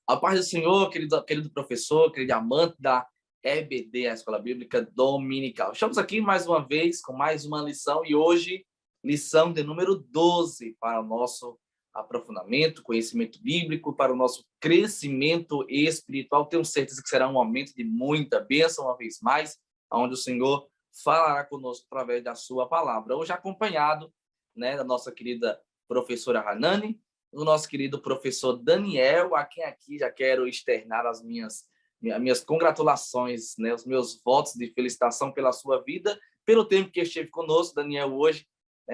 A paz do Senhor, querido professor, querido amante da EBD, a Escola Bíblica Dominical. Estamos aqui mais uma vez com mais uma lição e hoje, lição de número 12 para o nosso aprofundamento, conhecimento bíblico, para o nosso crescimento espiritual. Tenho certeza que será um momento de muita bênção, uma vez mais, onde o Senhor falará conosco através da sua palavra. Hoje acompanhado, da nossa querida professora Hanani, do nosso querido professor Daniel, a quem aqui já quero externar as minhas congratulações, os meus votos de felicitação pela sua vida, pelo tempo que esteve conosco. Daniel hoje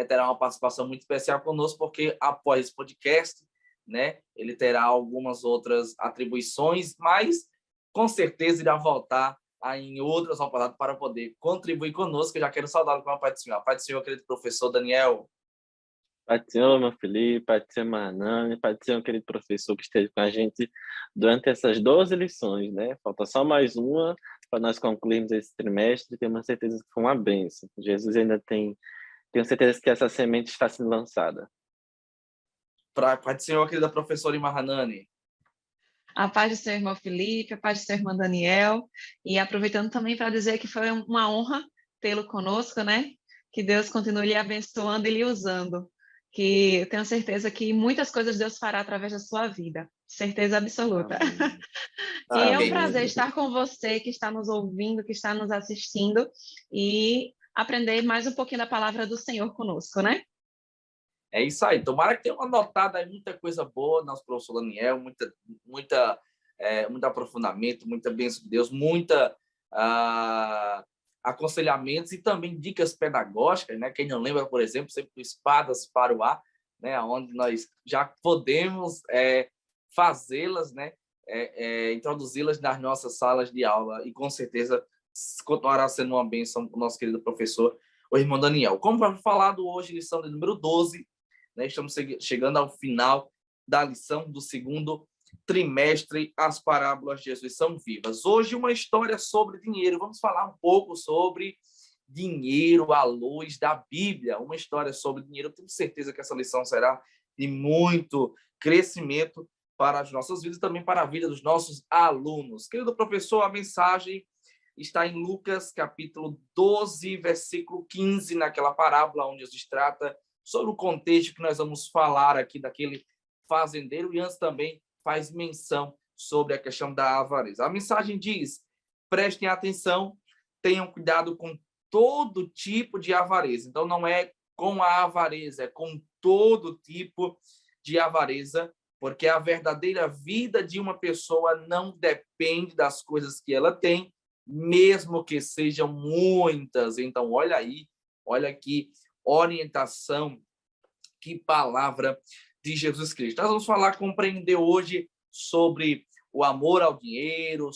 terá uma participação muito especial conosco, porque após esse podcast, ele terá algumas outras atribuições, mas com certeza irá voltar em outras oportunidades para poder contribuir conosco. Eu já quero saudá-lo com a paz do Senhor. A paz do Senhor, querido professor Daniel. Pai do Senhor, meu Felipe, Pai do Senhor, Manani, Pai do Senhor, querido professor que esteve com a gente durante essas 12 lições, Falta só mais uma para nós concluirmos esse trimestre. Tenho certeza que foi uma bênção. Jesus ainda tenho certeza que essa semente está sendo lançada. Pai do Senhor, querida professora Imahanani. A paz do Senhor, irmão Felipe, a paz do Senhor, irmão Daniel. E aproveitando também para dizer que foi uma honra tê-lo conosco, Que Deus continue lhe abençoando e lhe usando. Que eu tenho certeza que muitas coisas Deus fará através da sua vida. Certeza absoluta. E é um prazer estar com você que está nos ouvindo, que está nos assistindo e aprender mais um pouquinho da palavra do Senhor conosco, É isso aí. Tomara que tenha anotado aí muita coisa boa, nosso professor Daniel, muito aprofundamento, muita bênção de Deus, muita aconselhamentos e também dicas pedagógicas, Quem não lembra, por exemplo, sempre do Espadas para o Ar, onde nós já podemos fazê-las, introduzi-las nas nossas salas de aula e com certeza continuará sendo uma bênção para o nosso querido professor, o irmão Daniel. Como foi falado hoje, lição de número 12, estamos chegando ao final da lição do segundo trimestre. As parábolas de Jesus são vivas. Hoje, uma história sobre dinheiro. Vamos falar um pouco sobre dinheiro à luz da Bíblia. Uma história sobre dinheiro. Eu tenho certeza que essa lição será de muito crescimento para as nossas vidas e também para a vida dos nossos alunos. Querido professor, a mensagem está em Lucas, capítulo 12, versículo 15, naquela parábola onde Jesus trata sobre o contexto que nós vamos falar aqui daquele fazendeiro, e antes também faz menção sobre a questão da avareza. A mensagem diz: prestem atenção, tenham cuidado com todo tipo de avareza. Então, não é com a avareza, é com todo tipo de avareza, porque a verdadeira vida de uma pessoa não depende das coisas que ela tem, mesmo que sejam muitas. Então, olha aí, olha aqui, orientação, que palavra de Jesus Cristo. Nós vamos compreender hoje sobre o amor ao dinheiro,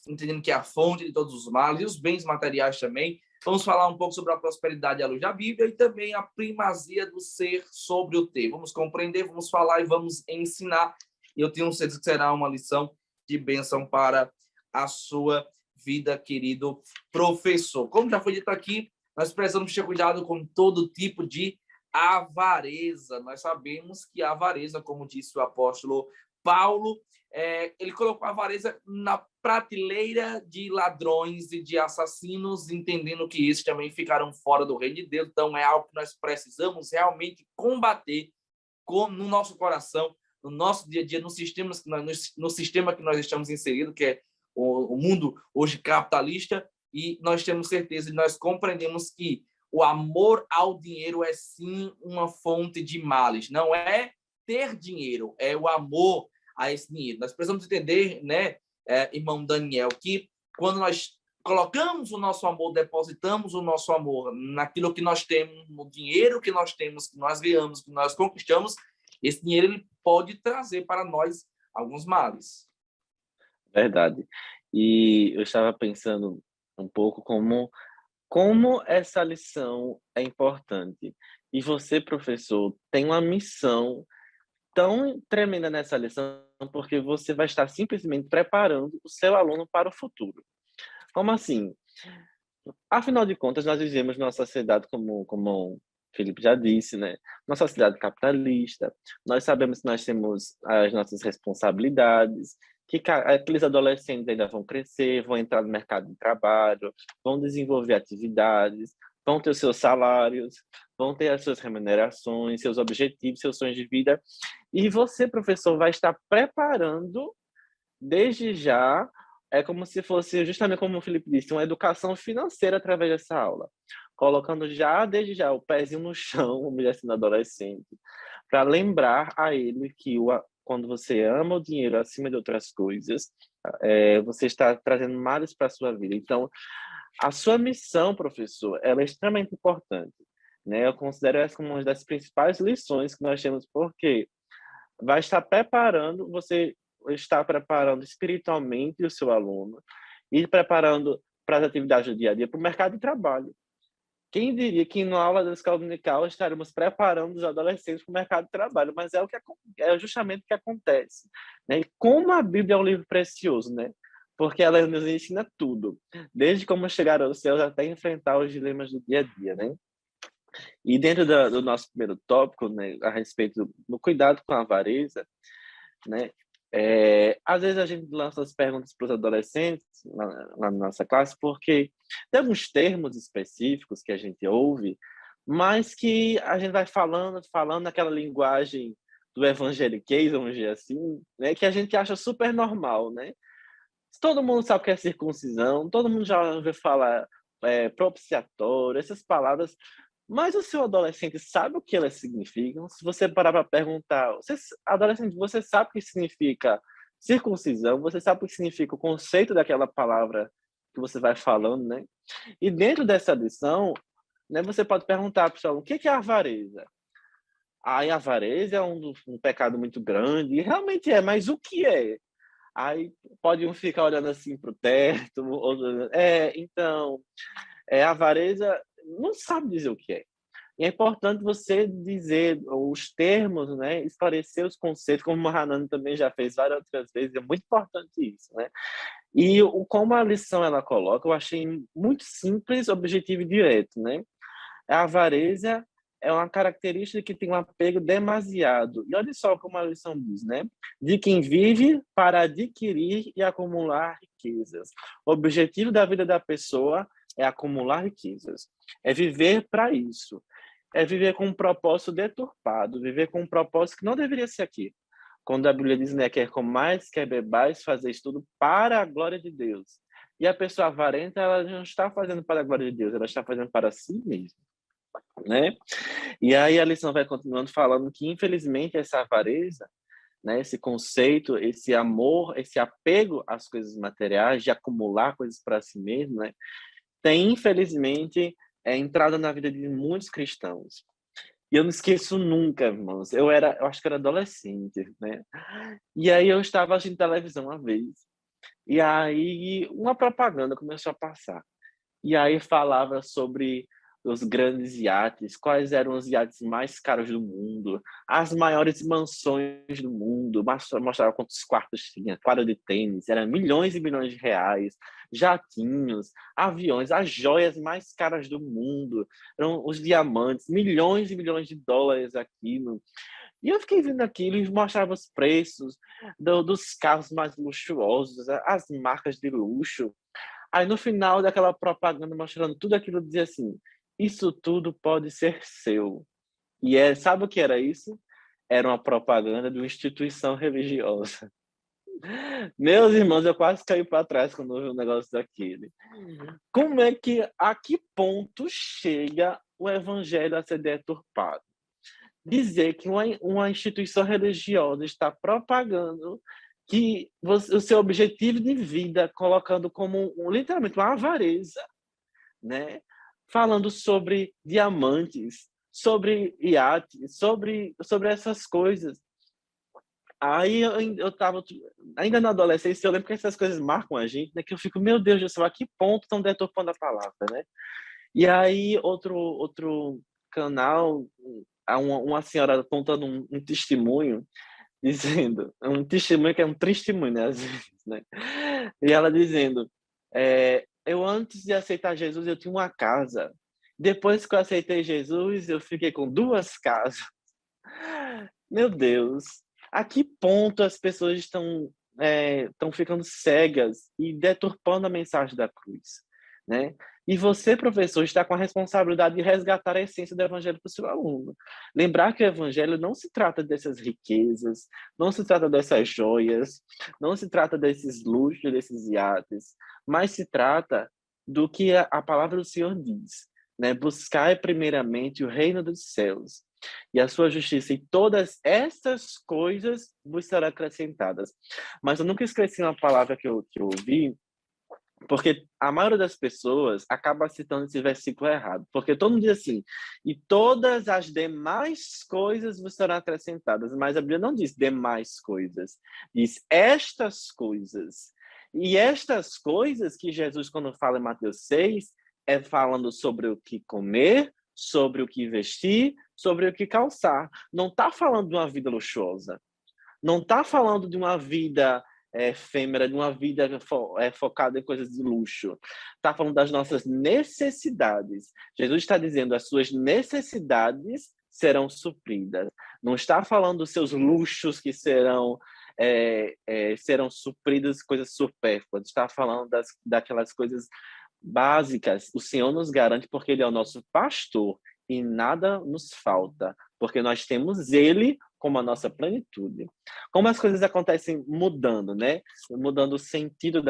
entendendo que é a fonte de todos os males e os bens materiais também. Vamos falar um pouco sobre a prosperidade à luz da Bíblia e também a primazia do ser sobre o ter. Vamos compreender, vamos falar e vamos ensinar. E eu tenho certeza que será uma lição de bênção para a sua vida, querido professor. Como já foi dito aqui, nós precisamos ter cuidado com todo tipo de avareza. Nós sabemos que a avareza, como disse o apóstolo Paulo, ele colocou a avareza na prateleira de ladrões e de assassinos, entendendo que esses também ficaram fora do reino de Deus. Então, é algo que nós precisamos realmente combater no nosso coração, no nosso dia a dia, no sistema que nós estamos inseridos, que é o mundo hoje capitalista, e nós temos certeza e nós compreendemos que o amor ao dinheiro é sim uma fonte de males. Não é ter dinheiro, é o amor a esse dinheiro. Nós precisamos entender, irmão Daniel, que quando nós colocamos o nosso amor, depositamos o nosso amor naquilo que nós temos, no dinheiro que nós temos, que nós ganhamos, que nós conquistamos, esse dinheiro ele pode trazer para nós alguns males. Verdade. E eu estava pensando um pouco como essa lição é importante. E você, professor, tem uma missão tão tremenda nessa lição, porque você vai estar simplesmente preparando o seu aluno para o futuro. Como assim? Afinal de contas, nós vivemos numa sociedade, como Felipe já disse, né? Uma sociedade capitalista, nós sabemos que nós temos as nossas responsabilidades, que aqueles adolescentes ainda vão crescer, vão entrar no mercado de trabalho, vão desenvolver atividades, vão ter os seus salários, vão ter as suas remunerações, seus objetivos, seus sonhos de vida, e você, professor, vai estar preparando desde já, é como se fosse, justamente como o Felipe disse, uma educação financeira através dessa aula, colocando já, desde já, o pezinho no chão, vamos dizer assim, no adolescente, para lembrar a ele que quando você ama o dinheiro acima de outras coisas, você está trazendo males para a sua vida. Então, a sua missão, professor, ela é extremamente importante, né? Eu considero essa como uma das principais lições que nós temos, porque vai estar preparando, você está preparando espiritualmente o seu aluno e preparando para as atividades do dia a dia, para o mercado de trabalho. Quem diria que na aula da escola dominical estaremos preparando os adolescentes para o mercado de trabalho, mas é justamente o que acontece, né? E como a Bíblia é um livro precioso, né? Porque ela nos ensina tudo, desde como chegar aos céus até enfrentar os dilemas do dia a dia, né? E dentro do nosso primeiro tópico, né, a respeito do cuidado com a avareza, né? Às vezes a gente lança as perguntas para os adolescentes na nossa classe, porque tem alguns termos específicos que a gente ouve, mas que a gente vai falando naquela linguagem do evangeliquez, vamos dizer assim, né, que a gente acha super normal, né? Todo mundo sabe o que é circuncisão, todo mundo já ouviu falar propiciatório, essas palavras, mas o seu adolescente sabe o que elas significam? Se você parar para perguntar, adolescente, você sabe o que significa circuncisão? Você sabe o que significa o conceito daquela palavra que você vai falando, né? E dentro dessa lição, né, você pode perguntar, pessoal, o que é avareza? A avareza é um pecado muito grande, e realmente é, mas o que é? Aí pode um ficar olhando assim para o teto, outro, então, a avareza não sabe dizer o que é. E é importante você dizer os termos, né? Esclarecer os conceitos, como o Hanan também já fez várias outras vezes, é muito importante isso, né? E como a lição ela coloca, eu achei muito simples, objetivo e direto, né? A avareza é uma característica que tem um apego demasiado. E olha só como a lição diz, né? De quem vive para adquirir e acumular riquezas. O objetivo da vida da pessoa é acumular riquezas. É viver para isso. É viver com um propósito deturpado, viver com um propósito que não deveria ser aqui. Quando a Bíblia diz, né, quer comais, quer bebais, fazer tudo para a glória de Deus. E a pessoa avarenta, ela não está fazendo para a glória de Deus, ela está fazendo para si mesma, né? E aí a lição vai continuando falando que, infelizmente, essa avareza, né, esse conceito, esse amor, esse apego às coisas materiais, de acumular coisas para si mesmo, né, tem, infelizmente, entrado na vida de muitos cristãos. E eu não esqueço nunca, irmãos. Eu acho que era adolescente, né? E aí eu estava assistindo televisão uma vez. E aí uma propaganda começou a passar. E aí falava sobre os grandes iates, quais eram os iates mais caros do mundo, as maiores mansões do mundo, mostrava quantos quartos tinha, quadra de tênis, eram milhões e milhões de reais, jatinhos, aviões, as joias mais caras do mundo, eram os diamantes, milhões e milhões de dólares aquilo. E eu fiquei vendo aquilo e mostrava os preços dos carros mais luxuosos, as marcas de luxo. Aí no final daquela propaganda mostrando tudo aquilo, dizia assim: isso tudo pode ser seu. E sabe o que era isso? Era uma propaganda de uma instituição religiosa. Meus irmãos, eu quase caí para trás quando eu vi um negócio daquele. Como é que, a que ponto chega o evangelho a ser deturpado? Dizer que uma instituição religiosa está propagando que o seu objetivo de vida, colocando como literalmente uma avareza, né? Falando sobre diamantes, sobre iates, sobre essas coisas. Aí eu estava ainda na adolescência, eu lembro que essas coisas marcam a gente, né? Que eu fico, meu Deus do céu, a que ponto estão deturpando a palavra, né? E aí outro canal, uma senhora contando um testemunho, dizendo, um testemunho que é um testemunho, né, às vezes, né? E ela dizendo, eu antes de aceitar Jesus, eu tinha uma casa, Depois que eu aceitei Jesus, eu fiquei com 2 casas. Meu Deus, a que ponto as pessoas estão ficando cegas e deturpando a mensagem da cruz, né? E você, professor, está com a responsabilidade de resgatar a essência do evangelho para o seu aluno. Lembrar que o evangelho não se trata dessas riquezas, não se trata dessas joias, não se trata desses luxos, desses iates, mas se trata do que a palavra do Senhor diz, né? Buscai primeiramente o reino dos céus e a sua justiça, e todas essas coisas vos serão acrescentadas. Mas eu nunca esqueci uma palavra que eu ouvi, porque a maioria das pessoas acaba citando esse versículo errado, porque todo mundo diz assim, e todas as demais coisas vos serão acrescentadas, mas a Bíblia não diz demais coisas, diz estas coisas. E estas coisas que Jesus, quando fala em Mateus 6, é falando sobre o que comer, sobre o que vestir, sobre o que calçar. Não está falando de uma vida luxuosa. Não está falando de uma vida efêmera, de uma vida focada em coisas de luxo. Está falando das nossas necessidades. Jesus está dizendo as suas necessidades serão supridas. Não está falando dos seus luxos que serão supridos, coisas supérfluas. Está falando daquelas coisas básicas. O Senhor nos garante porque Ele é o nosso pastor e nada nos falta, porque nós temos Ele como a nossa plenitude. Como as coisas acontecem mudando, né? Mudando o sentido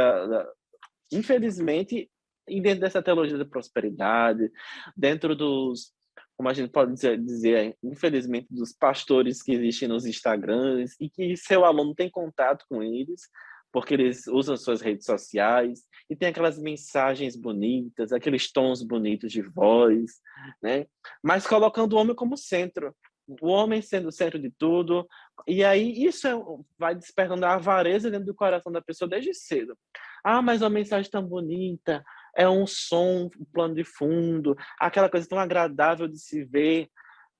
infelizmente, e dentro dessa teologia da prosperidade, dentro dos, como a gente pode dizer, infelizmente, dos pastores que existem nos Instagrams e que seu aluno tem contato com eles, porque eles usam suas redes sociais e tem aquelas mensagens bonitas, aqueles tons bonitos de voz, né? Mas colocando o homem como centro. O homem sendo o centro de tudo, e aí isso vai despertando a avareza dentro do coração da pessoa desde cedo. Ah, mas uma mensagem tão bonita, é um som, um plano de fundo, aquela coisa tão agradável de se ver,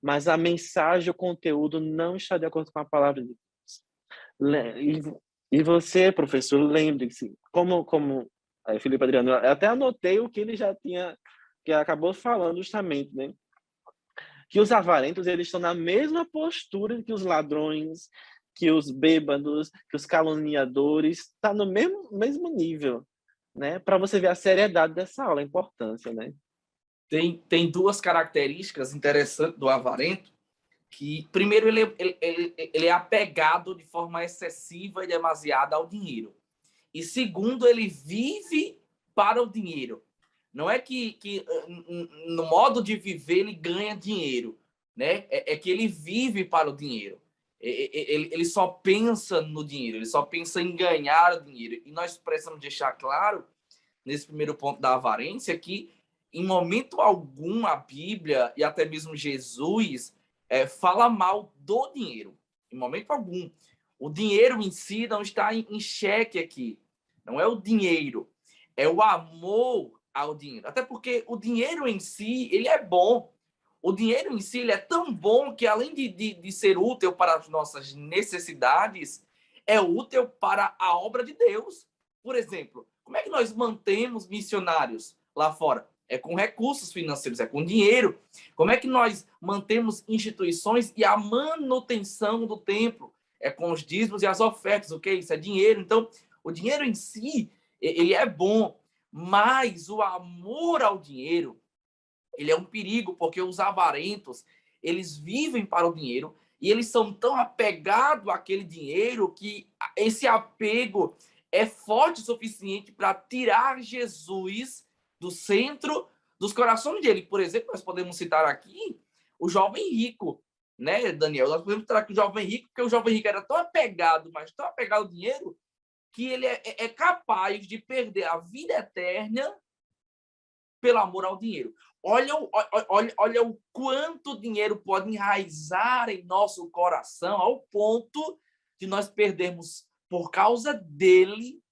mas a mensagem, o conteúdo não está de acordo com a palavra de Deus. E você, professor, lembre-se, como Felipe Adriano, eu até anotei o que ele já tinha, que acabou falando justamente, né? Que os avarentos, eles estão na mesma postura que os ladrões, que os bêbados, que os caluniadores, está no mesmo nível, né? Para você ver a seriedade dessa aula, a importância, né? Tem 2 características interessantes do avarento, que, primeiro, ele é apegado de forma excessiva e demasiada ao dinheiro. E, segundo, ele vive para o dinheiro. Não é que no modo de viver ele ganha dinheiro, né? É que ele vive para o dinheiro. Ele só pensa no dinheiro, ele só pensa em ganhar o dinheiro. E nós precisamos deixar claro, nesse primeiro ponto da avarência, que em momento algum a Bíblia e até mesmo Jesus fala mal do dinheiro. Em momento algum. O dinheiro em si não está em xeque aqui. Não é o dinheiro, é o amor ao dinheiro. Até porque o dinheiro em si, ele é bom. O dinheiro em si, ele é tão bom que, além de ser útil para as nossas necessidades, é útil para a obra de Deus. Por exemplo, como é que nós mantemos missionários lá fora? É com recursos financeiros, é com dinheiro. Como é que nós mantemos instituições e a manutenção do templo? É com os dízimos e as ofertas, ok? Isso é dinheiro. Então, o dinheiro em si, ele é bom, mas o amor ao dinheiro, ele é um perigo, porque os avarentos, eles vivem para o dinheiro e eles são tão apegados àquele dinheiro que esse apego é forte o suficiente para tirar Jesus do centro dos corações dele. Por exemplo, nós podemos citar aqui o jovem rico, né, Daniel? Nós podemos citar aqui o jovem rico, porque o jovem rico era tão apegado, mas tão apegado ao dinheiro, que ele é capaz de perder a vida eterna pelo amor ao dinheiro. Olha o quanto o dinheiro pode enraizar em nosso coração ao ponto de nós perdermos, por causa dele,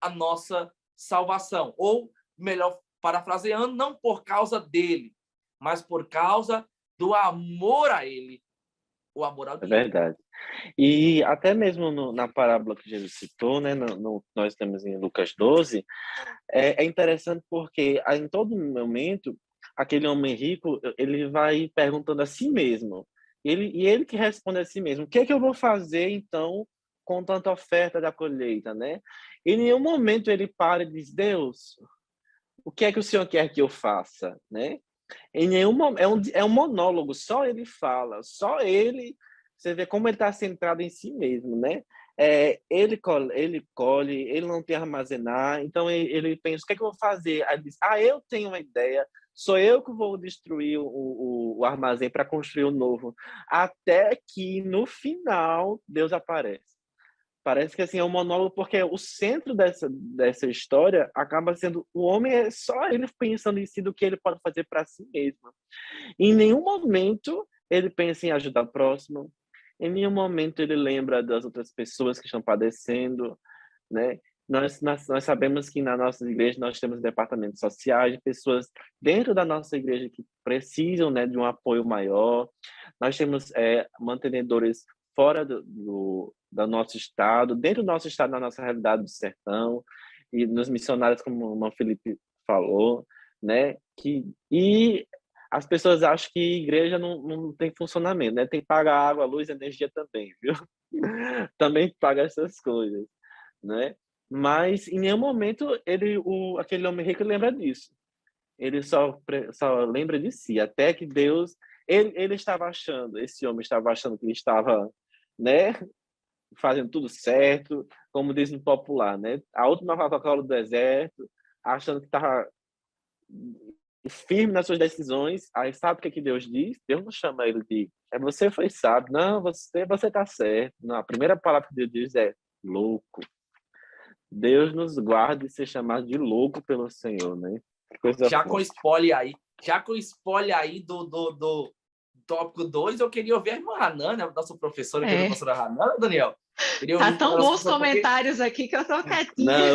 a nossa salvação. Ou, melhor parafraseando, não por causa dele, mas por causa do amor a ele, o amor ao dinheiro. É verdade. E até mesmo na parábola que Jesus citou, né, nós temos em Lucas 12, é interessante porque em todo momento aquele homem rico, ele vai perguntando a si mesmo. Ele que responde a si mesmo: o que é que eu vou fazer, então, com tanta oferta da colheita, né? Em nenhum momento ele para e diz: Deus, o que é que o Senhor quer que eu faça, né? Em nenhum momento, é um monólogo, só ele fala, só ele, você vê como ele está centrado em si mesmo, né? Ele colhe, ele não tem armazenar, então ele pensa: o que é que eu vou fazer? Aí ele diz: eu tenho uma ideia, sou eu que vou destruir o armazém para construir o novo. Até que, no final, Deus aparece. Parece que assim, é um monólogo, porque o centro dessa história acaba sendo o homem, é só ele pensando em si do que ele pode fazer para si mesmo. Em nenhum momento ele pensa em ajudar o próximo, em nenhum momento ele lembra das outras pessoas que estão padecendo, né? Nós sabemos que na nossa igreja nós temos departamentos sociais de pessoas dentro da nossa igreja que precisam, né, de um apoio maior. Nós temos mantenedores fora do nosso estado, dentro do nosso estado, na nossa realidade do sertão, e nos missionários, como o irmão Felipe falou, né? E as pessoas acham que igreja não tem funcionamento, né? Tem que pagar água, luz, energia também, viu? Também paga essas coisas, né? Mas em nenhum momento aquele homem rico lembra disso. Ele só lembra de si, até que Deus, esse homem estava achando que ele estava, né, fazendo tudo certo, como diz no popular, né? A última Coca-Cola do deserto, achando que estava firme nas suas decisões. Aí sabe o que Deus diz? Deus não chama ele de você foi sábio. Não, você está certo. Não, a primeira palavra que Deus diz é louco. Deus nos guarde de ser chamado de louco pelo Senhor, né? Já com spoiler aí do tópico 2, eu queria ouvir a irmã Hanan, né? Nossa professora, que é a professora Hanan, Daniel. Tá tão bons comentários aqui que eu tô quietinha. Não,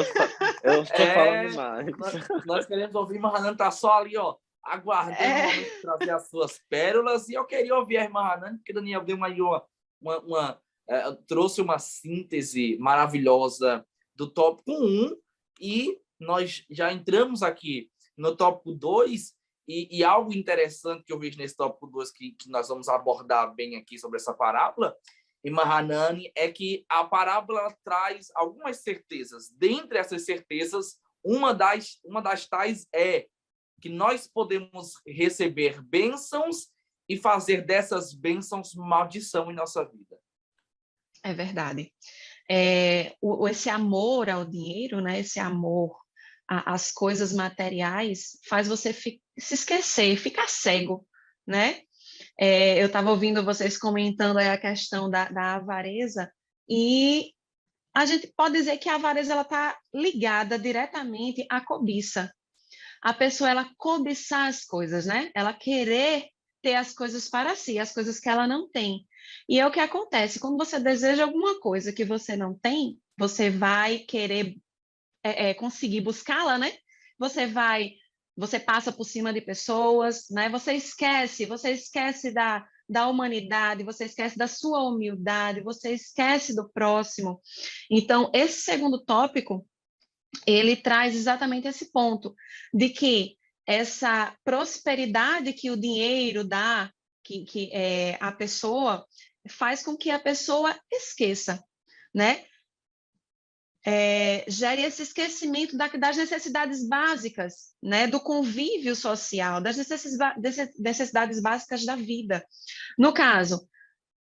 eu estou falando demais. Nós queremos ouvir a irmã Hanan, tá só ali, ó, aguardando o momento de trazer as suas pérolas, e eu queria ouvir a irmã Hanan, porque Daniel deu trouxe uma síntese maravilhosa do tópico 1, e nós já entramos aqui no tópico 2, e algo interessante que eu vejo nesse tópico 2 que nós vamos abordar bem aqui sobre essa parábola, irmã Hanani, é que a parábola traz algumas certezas. Dentre essas certezas, uma das tais é que nós podemos receber bênçãos e fazer dessas bênçãos maldição em nossa vida. É verdade. Esse amor ao dinheiro, né? Esse amor às coisas materiais faz você se esquecer, ficar cego, né? Eu estava ouvindo vocês comentando aí a questão da avareza, e a gente pode dizer que a avareza está ligada diretamente à cobiça. A pessoa, ela cobiçar as coisas, né? Ela querer ter as coisas para si, as coisas que ela não tem. E é o que acontece, quando você deseja alguma coisa que você não tem, você vai querer conseguir buscá-la, né? Você passa por cima de pessoas, né? Você esquece da humanidade, você esquece da sua humildade, você esquece do próximo. Então, esse segundo tópico, ele traz exatamente esse ponto, de que essa prosperidade que o dinheiro dá, que a pessoa, faz com que a pessoa esqueça, né? Gere esse esquecimento das necessidades básicas, né? Do convívio social, das necessidades básicas da vida. No caso,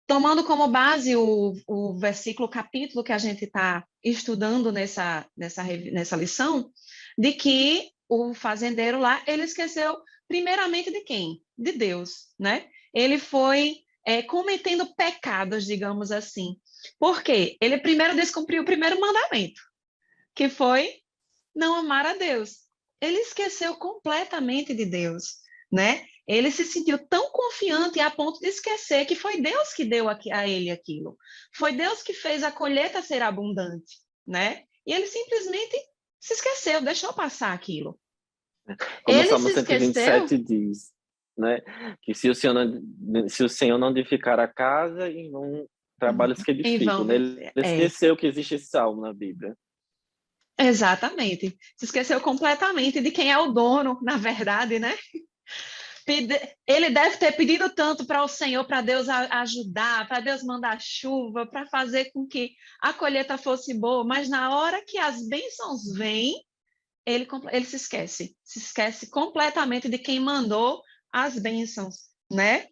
tomando como base o versículo, o capítulo que a gente está estudando nessa lição, de que o fazendeiro lá, ele esqueceu primeiramente de quem? De Deus, né? Ele foi cometendo pecados, digamos assim. Por quê? Ele primeiro descumpriu o primeiro mandamento, que foi não amar a Deus. Ele esqueceu completamente de Deus, né? Ele se sentiu tão confiante a ponto de esquecer que foi Deus que deu a ele aquilo. Foi Deus que fez a colheita ser abundante, né? E ele simplesmente se esqueceu, deixou passar aquilo. Como o Salmo 127 diz, né? Que se o Senhor não edificar a casa, em vão trabalhos que edificam. Né? Ele esqueceu que existe esse salmo na Bíblia. Exatamente. Se esqueceu completamente de quem é o dono, na verdade, né? Ele deve ter pedido tanto para o Senhor, para Deus ajudar, para Deus mandar chuva, para fazer com que a colheita fosse boa, mas na hora que as bênçãos vêm, ele se esquece completamente de quem mandou as bênçãos, né?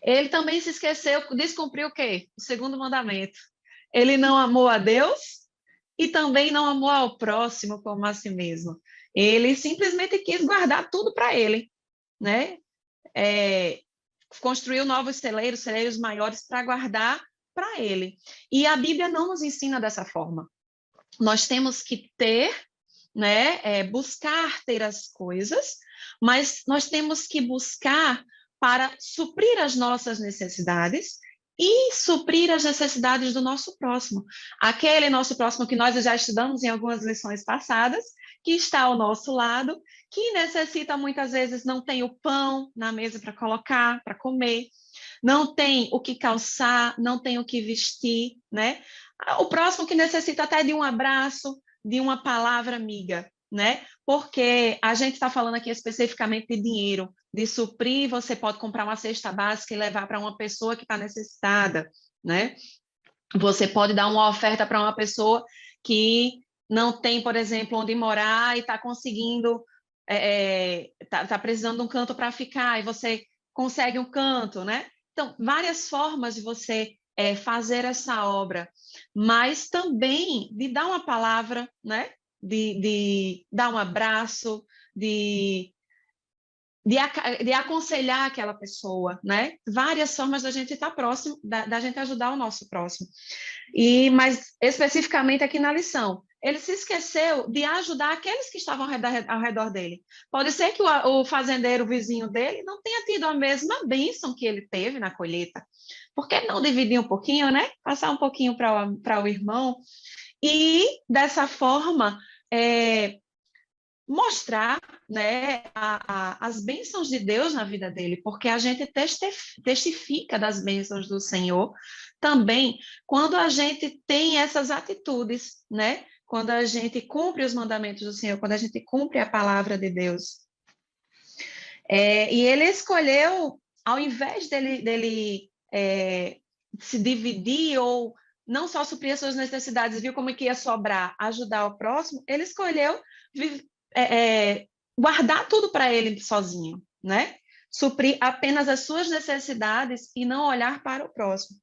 Ele também se esqueceu, descumpriu o quê? O segundo mandamento. Ele não amou a Deus e também não amou ao próximo como a si mesmo. Ele simplesmente quis guardar tudo para ele, né? Construiu novos celeiros maiores para guardar para ele. E a Bíblia não nos ensina dessa forma. Nós temos que ter, né? Buscar ter as coisas, mas nós temos que buscar para suprir as nossas necessidades e suprir as necessidades do nosso próximo. Aquele nosso próximo que nós já estudamos em algumas lições passadas, que está ao nosso lado, que necessita muitas vezes, não tem o pão na mesa para colocar, para comer, não tem o que calçar, não tem o que vestir, né? O próximo que necessita até de um abraço, de uma palavra amiga, né? Porque a gente está falando aqui especificamente de dinheiro, de suprir, você pode comprar uma cesta básica e levar para uma pessoa que está necessitada, né? Você pode dar uma oferta para uma pessoa que não tem, por exemplo, onde morar e está conseguindo, tá precisando de um canto para ficar, e você consegue um canto, né? Então, várias formas de você fazer essa obra, mas também de dar uma palavra, né? De dar um abraço, de aconselhar aquela pessoa, né? Várias formas da gente estar próximo, da gente ajudar o nosso próximo. Mas especificamente aqui na lição, ele se esqueceu de ajudar aqueles que estavam ao redor dele. Pode ser que o fazendeiro vizinho dele não tenha tido a mesma bênção que ele teve na colheita. Por que não dividir um pouquinho, né? Passar um pouquinho para o irmão e, dessa forma, mostrar, né, as bênçãos de Deus na vida dele, porque a gente testifica das bênçãos do Senhor também quando a gente tem essas atitudes, né? Quando a gente cumpre os mandamentos do Senhor, quando a gente cumpre a palavra de Deus. E ele escolheu, ao invés dele se dividir ou não só suprir as suas necessidades, viu como que ia sobrar, ajudar o próximo, ele escolheu guardar tudo para ele sozinho, né? Suprir apenas as suas necessidades e não olhar para o próximo.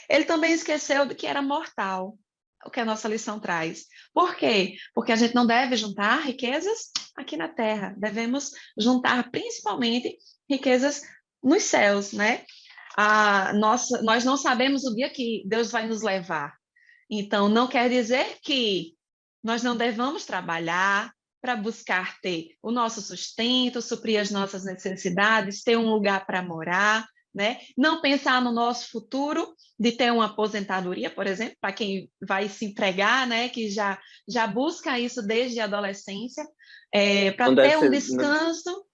Ele também esqueceu de que era mortal, o que a nossa lição traz. Por quê? Porque a gente não deve juntar riquezas aqui na terra, devemos juntar principalmente riquezas nos céus, né? Nós não sabemos o dia que Deus vai nos levar. Então, não quer dizer que nós não devamos trabalhar para buscar ter o nosso sustento, suprir as nossas necessidades, ter um lugar para morar, né? Não pensar no nosso futuro de ter uma aposentadoria, por exemplo, para quem vai se empregar, né? Que já busca isso desde a adolescência, para ter um descanso.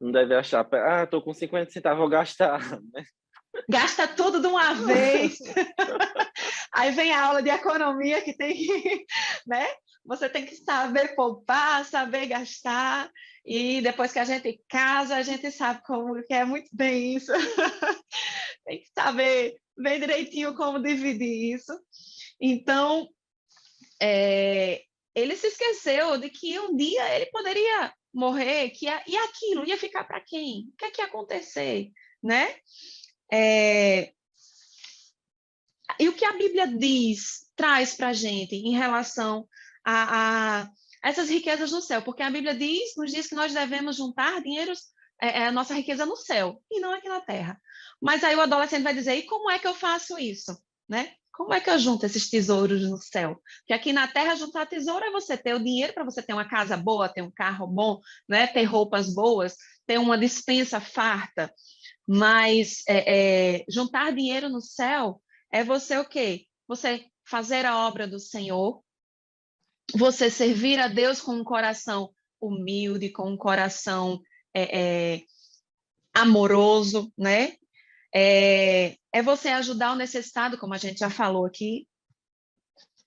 Não deve achar, estou com 50 centavos, vou gastar, né? Gasta tudo de uma vez. Aí vem a aula de economia que tem que, né? Você tem que saber poupar, saber gastar, e depois que a gente casa, a gente sabe como que é muito bem isso. Tem que saber bem direitinho como dividir isso. Então, ele se esqueceu de que um dia ele poderia morrer, e aquilo ia ficar para quem? O que ia acontecer, né? E o que a Bíblia traz para a gente em relação a essas riquezas no céu? Porque a Bíblia nos diz que nós devemos juntar a nossa riqueza no céu, e não aqui na terra. Mas aí o adolescente vai dizer, e como é que eu faço isso? Né? Como é que eu junto esses tesouros no céu? Porque aqui na terra, juntar tesouro é você ter o dinheiro para você ter uma casa boa, ter um carro bom, né? Ter roupas boas, ter uma despensa farta. Mas juntar dinheiro no céu é você o quê? Você fazer a obra do Senhor, você servir a Deus com um coração humilde, com um coração amoroso, né? É você ajudar o necessitado, como a gente já falou aqui.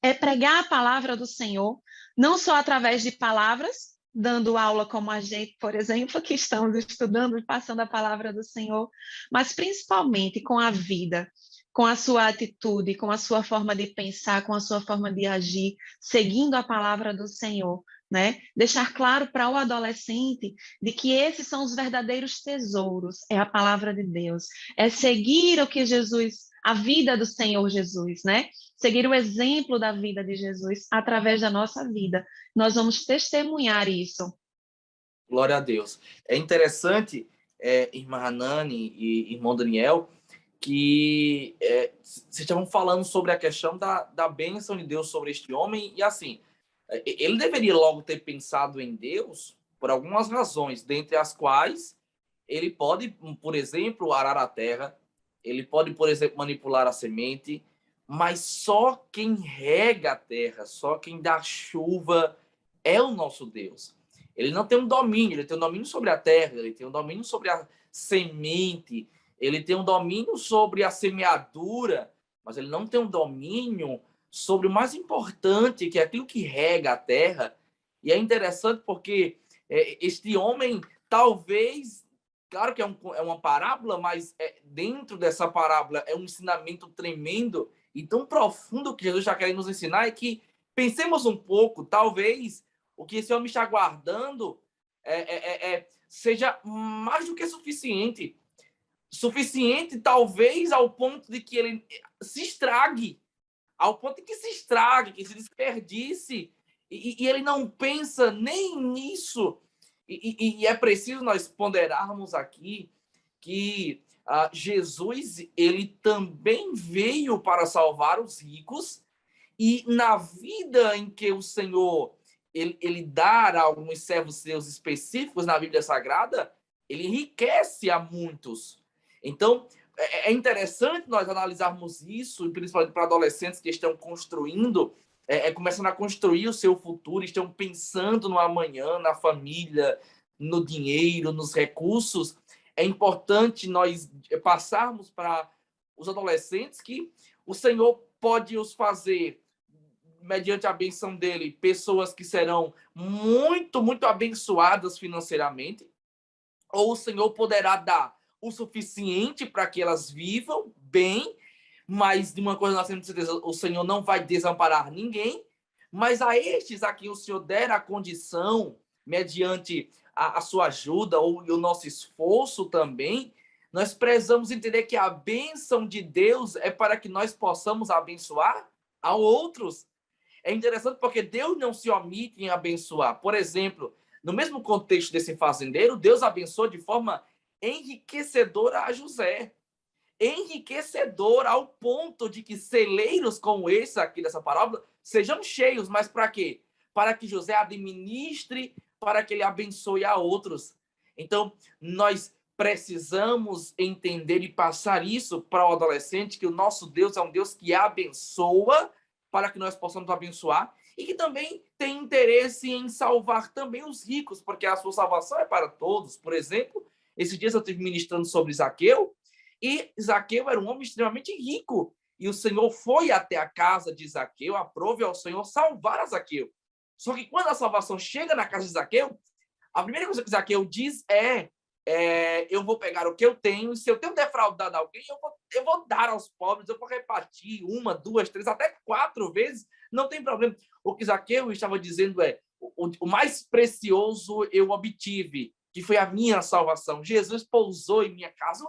É pregar a palavra do Senhor, não só através de palavras, dando aula como a gente, por exemplo, que estamos estudando e passando a palavra do Senhor, mas principalmente com a vida, com a sua atitude, com a sua forma de pensar, com a sua forma de agir, seguindo a palavra do Senhor, né? Deixar claro para o adolescente de que esses são os verdadeiros tesouros, é a palavra de Deus, é seguir o que Jesus, a vida do Senhor Jesus, né? Seguir o exemplo da vida de Jesus através da nossa vida. Nós vamos testemunhar isso. Glória a Deus. É interessante, irmã Hanani e irmão Daniel, que vocês estavam falando sobre a questão da bênção de Deus sobre este homem, e assim, ele deveria logo ter pensado em Deus por algumas razões, dentre as quais ele pode, por exemplo, arar a terra, ele pode, por exemplo, manipular a semente, mas só quem rega a terra, só quem dá chuva é o nosso Deus. Ele não tem um domínio, ele tem um domínio sobre a terra, ele tem um domínio sobre a semente, ele tem um domínio sobre a semeadura, mas ele não tem um domínio sobre o mais importante, que é aquilo que rega a terra. E é interessante porque este homem, talvez, claro que é uma parábola, mas dentro dessa parábola é um ensinamento tremendo e tão profundo que Jesus está querendo nos ensinar, é que pensemos um pouco, talvez o que esse homem está guardando seja mais do que suficiente. Suficiente, talvez, ao ponto de que ele se estrague, ao ponto de que se estrague, que se desperdice, e ele não pensa nem nisso. E é preciso nós ponderarmos aqui que Jesus, ele também veio para salvar os ricos, e na vida em que o Senhor ele dá a alguns servos seus específicos na Bíblia Sagrada, ele enriquece a muitos. Então, é interessante nós analisarmos isso, principalmente para adolescentes que estão construindo, começando a construir o seu futuro, estão pensando no amanhã, na família, no dinheiro, nos recursos. É importante nós passarmos para os adolescentes que o Senhor pode os fazer, mediante a benção dele, pessoas que serão muito, muito abençoadas financeiramente, ou o Senhor poderá dar o suficiente para que elas vivam bem, mas de uma coisa nós temos certeza, o Senhor não vai desamparar ninguém, mas a estes a quem o Senhor der a condição, mediante a sua ajuda ou o nosso esforço também, nós precisamos entender que a bênção de Deus é para que nós possamos abençoar a outros. É interessante porque Deus não se omite em abençoar. Por exemplo, no mesmo contexto desse fazendeiro, Deus abençoou de forma enriquecedora a José. Enriquecedora ao ponto de que celeiros como esse aqui dessa parábola sejam cheios. Mas para quê? Para que José administre, para que ele abençoe a outros. Então, nós precisamos entender e passar isso para o adolescente, que o nosso Deus é um Deus que abençoa, para que nós possamos abençoar, e que também tem interesse em salvar também os ricos, porque a sua salvação é para todos. Por exemplo, esses dias eu estive ministrando sobre Zaqueu, e Zaqueu era um homem extremamente rico, e o Senhor foi até a casa de Zaqueu, aprove ao Senhor salvar a Zaqueu. Só que quando a salvação chega na casa de Zaqueu, a primeira coisa que Zaqueu diz eu vou pegar o que eu tenho, e se eu tenho defraudado alguém, eu vou dar aos pobres, eu vou repartir 1, 2, 3, até 4 vezes, não tem problema. O que Zaqueu estava dizendo o mais precioso eu obtive, que foi a minha salvação. Jesus pousou em minha casa. O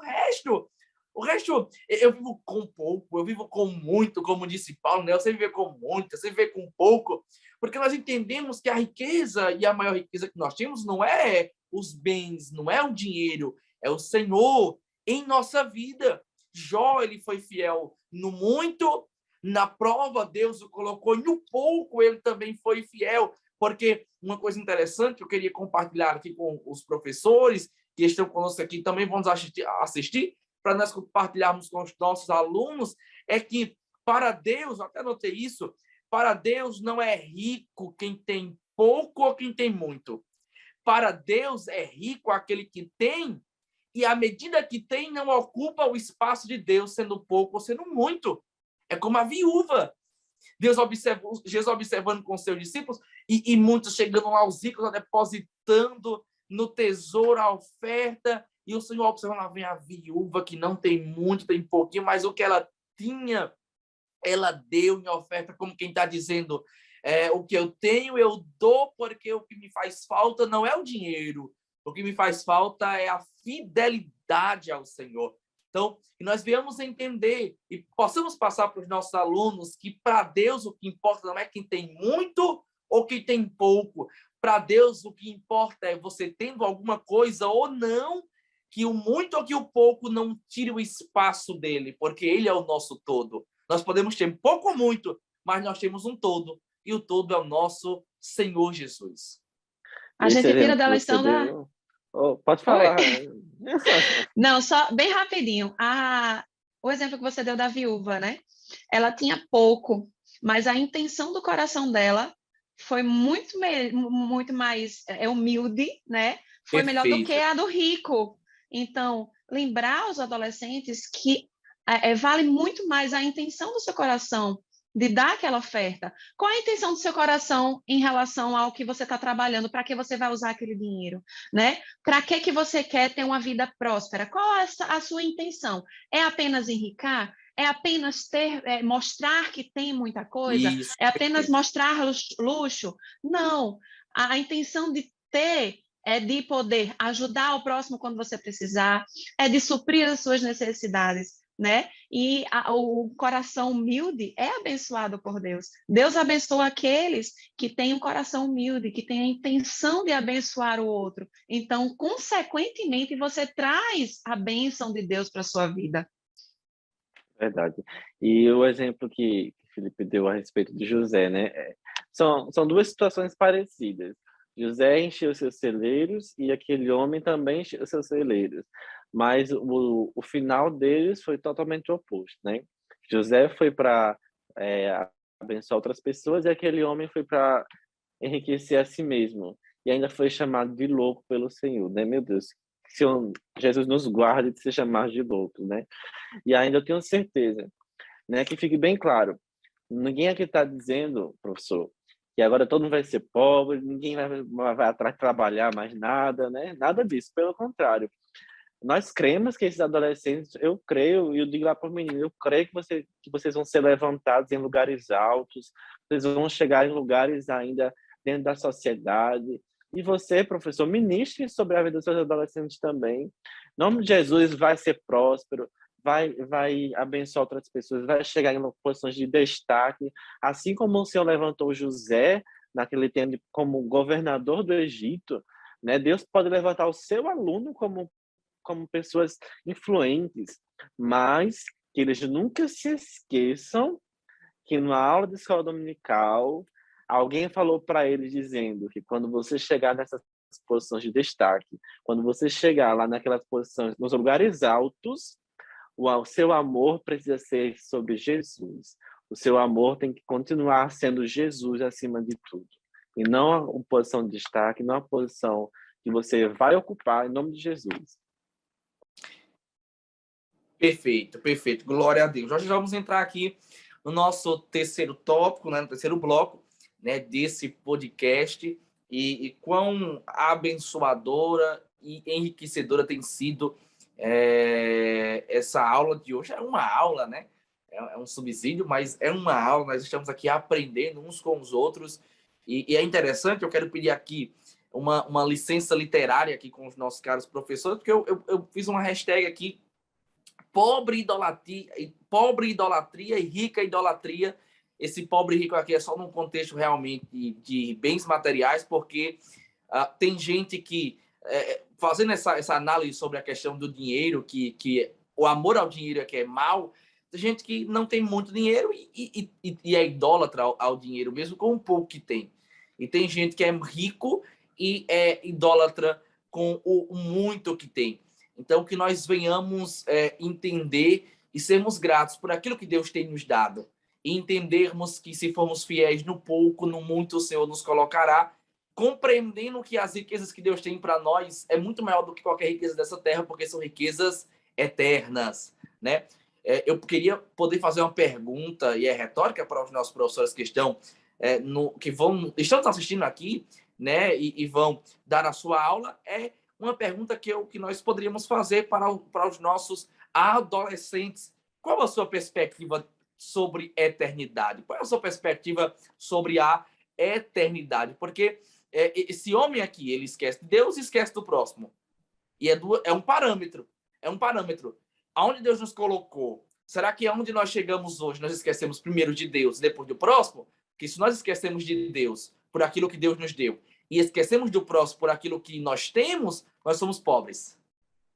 resto, eu vivo com pouco, eu vivo com muito, como disse Paulo, né? Você vive com muito, você vive com pouco, porque nós entendemos que a riqueza e a maior riqueza que nós temos não é os bens, não é o dinheiro, é o Senhor em nossa vida. Jó, ele foi fiel no muito, na prova Deus o colocou, e no pouco ele também foi fiel, porque uma coisa interessante que eu queria compartilhar aqui com os professores que estão conosco aqui, também vamos assistir para nós compartilharmos com os nossos alunos, é que para Deus, até anotei isso, para Deus não é rico quem tem pouco ou quem tem muito. Para Deus é rico aquele que tem, e à medida que tem, não ocupa o espaço de Deus, sendo pouco ou sendo muito. É como a viúva. Jesus observando com seus discípulos e muitos chegando lá, os ricos depositando no tesouro a oferta, e o Senhor observando, lá vem a viúva que não tem muito, tem pouquinho, mas o que ela tinha, ela deu em oferta, como quem está dizendo, o que eu tenho eu dou, porque o que me faz falta não é o dinheiro, o que me faz falta é a fidelidade ao Senhor. Então, que nós venhamos entender e possamos passar para os nossos alunos que para Deus o que importa não é quem tem muito ou quem tem pouco. Para Deus o que importa é você tendo alguma coisa ou não, que o muito ou que o pouco não tire o espaço dele, porque ele é o nosso todo. Nós podemos ter pouco ou muito, mas nós temos um todo, e o todo é o nosso Senhor Jesus. A gente tira da lição da... Pode falar. Não, só bem rapidinho. O exemplo que você deu da viúva, né? Ela tinha pouco, mas a intenção do coração dela foi muito mais humilde, né? Foi melhor do que a do rico. Então, lembrar aos adolescentes que vale muito mais a intenção do seu coração de dar aquela oferta. Qual é a intenção do seu coração em relação ao que você está trabalhando? Para que você vai usar aquele dinheiro, né? Para que você quer ter uma vida próspera? Qual é a sua intenção? É apenas enricar? É apenas mostrar que tem muita coisa? Isso. É apenas mostrar luxo? Não. A intenção de ter é de poder ajudar o próximo quando você precisar, é de suprir as suas necessidades, né? E o coração humilde é abençoado por Deus. Deus abençoa aqueles que têm um coração humilde, que têm a intenção de abençoar o outro. Então, consequentemente, você traz a bênção de Deus para a sua vida. Verdade. E o exemplo que o Felipe deu a respeito de José, né? São duas situações parecidas. José encheu seus celeiros e aquele homem também encheu seus celeiros. Mas o final deles foi totalmente oposto, né? José foi para abençoar outras pessoas e aquele homem foi para enriquecer a si mesmo. E ainda foi chamado de louco pelo Senhor, né? Meu Deus, Jesus nos guarde de ser chamado de louco, né? E ainda eu tenho certeza, né, que fique bem claro, ninguém aqui está dizendo, professor, que agora todo mundo vai ser pobre, ninguém vai atrás de trabalhar mais nada, né? Nada disso, pelo contrário. Nós cremos que esses adolescentes, eu creio, e eu digo lá para o menino, eu creio que vocês vão ser levantados em lugares altos, vocês vão chegar em lugares ainda dentro da sociedade. E você, professor, ministre sobre a vida dos seus adolescentes também. Em nome de Jesus, vai ser próspero, vai abençoar outras pessoas, vai chegar em posições de destaque, assim como o Senhor levantou José naquele tempo como governador do Egito, né? Deus pode levantar o seu aluno como pessoas influentes, mas que eles nunca se esqueçam que na aula de escola dominical alguém falou para eles dizendo que quando você chegar nessas posições de destaque, quando você chegar lá naquelas posições, nos lugares altos, o seu amor precisa ser sobre Jesus. O seu amor tem que continuar sendo Jesus acima de tudo. E não a posição de destaque, não a posição que você vai ocupar em nome de Jesus. Perfeito, perfeito. Glória a Deus. Nós vamos entrar aqui no nosso terceiro tópico, né, no terceiro bloco, né, desse podcast, e quão abençoadora e enriquecedora tem sido essa aula de hoje. É uma aula, né? É um subsídio, mas é uma aula. Nós estamos aqui aprendendo uns com os outros, e é interessante. Eu quero pedir aqui uma licença literária aqui com os nossos caros professores, porque eu fiz uma hashtag aqui: pobre idolatria e rica idolatria. Esse pobre e rico aqui é só num contexto realmente de bens materiais, porque tem gente que, fazendo essa análise sobre a questão do dinheiro, que o amor ao dinheiro é que é mal, tem gente que não tem muito dinheiro e é idólatra ao dinheiro, mesmo com o pouco que tem. E tem gente que é rico e é idólatra com o muito que tem. Então, que nós venhamos entender e sermos gratos por aquilo que Deus tem nos dado. E entendermos que, se formos fiéis no pouco, no muito, o Senhor nos colocará, compreendendo que as riquezas que Deus tem para nós é muito maior do que qualquer riqueza dessa terra, porque são riquezas eternas, né? eu queria poder fazer uma pergunta, e é retórica para os nossos professores que estão, estão nos assistindo aqui, né, e vão dar a sua aula, é uma pergunta que nós poderíamos fazer para os nossos adolescentes. Qual a sua perspectiva sobre eternidade? Qual é a sua perspectiva sobre a eternidade? Porque esse homem aqui, ele esquece de Deus e esquece do próximo. E é um parâmetro. É um parâmetro. Aonde Deus nos colocou? Será que aonde nós chegamos hoje, nós esquecemos primeiro de Deus e depois do próximo? Porque se nós esquecemos de Deus por aquilo que Deus nos deu e esquecemos do próximo por aquilo que nós temos, nós somos pobres.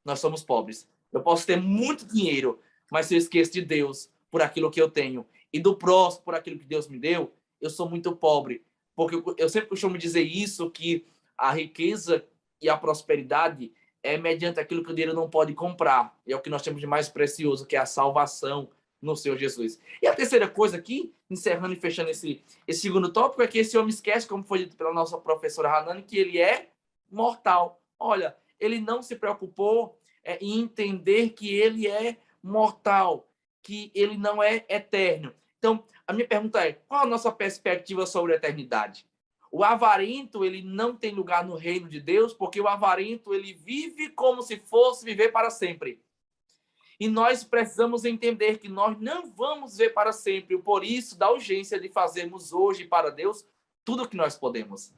Nós somos pobres. Eu posso ter muito dinheiro, mas se eu esqueço de Deus por aquilo que eu tenho e do próximo por aquilo que Deus me deu, eu sou muito pobre. Porque eu sempre costumo dizer isso, que a riqueza e a prosperidade é mediante aquilo que o dinheiro não pode comprar. E é o que nós temos de mais precioso, que é a salvação no Senhor Jesus. E a terceira coisa aqui, encerrando e fechando esse segundo tópico, é que esse homem esquece, como foi dito pela nossa professora Hanani, que ele é mortal. Olha, ele não se preocupou em entender que ele é mortal, que ele não é eterno. Então, a minha pergunta é, qual a nossa perspectiva sobre a eternidade? O avarento, ele não tem lugar no reino de Deus, porque o avarento, ele vive como se fosse viver para sempre. E nós precisamos entender que nós não vamos viver para sempre, por isso, da urgência de fazermos hoje para Deus tudo o que nós podemos.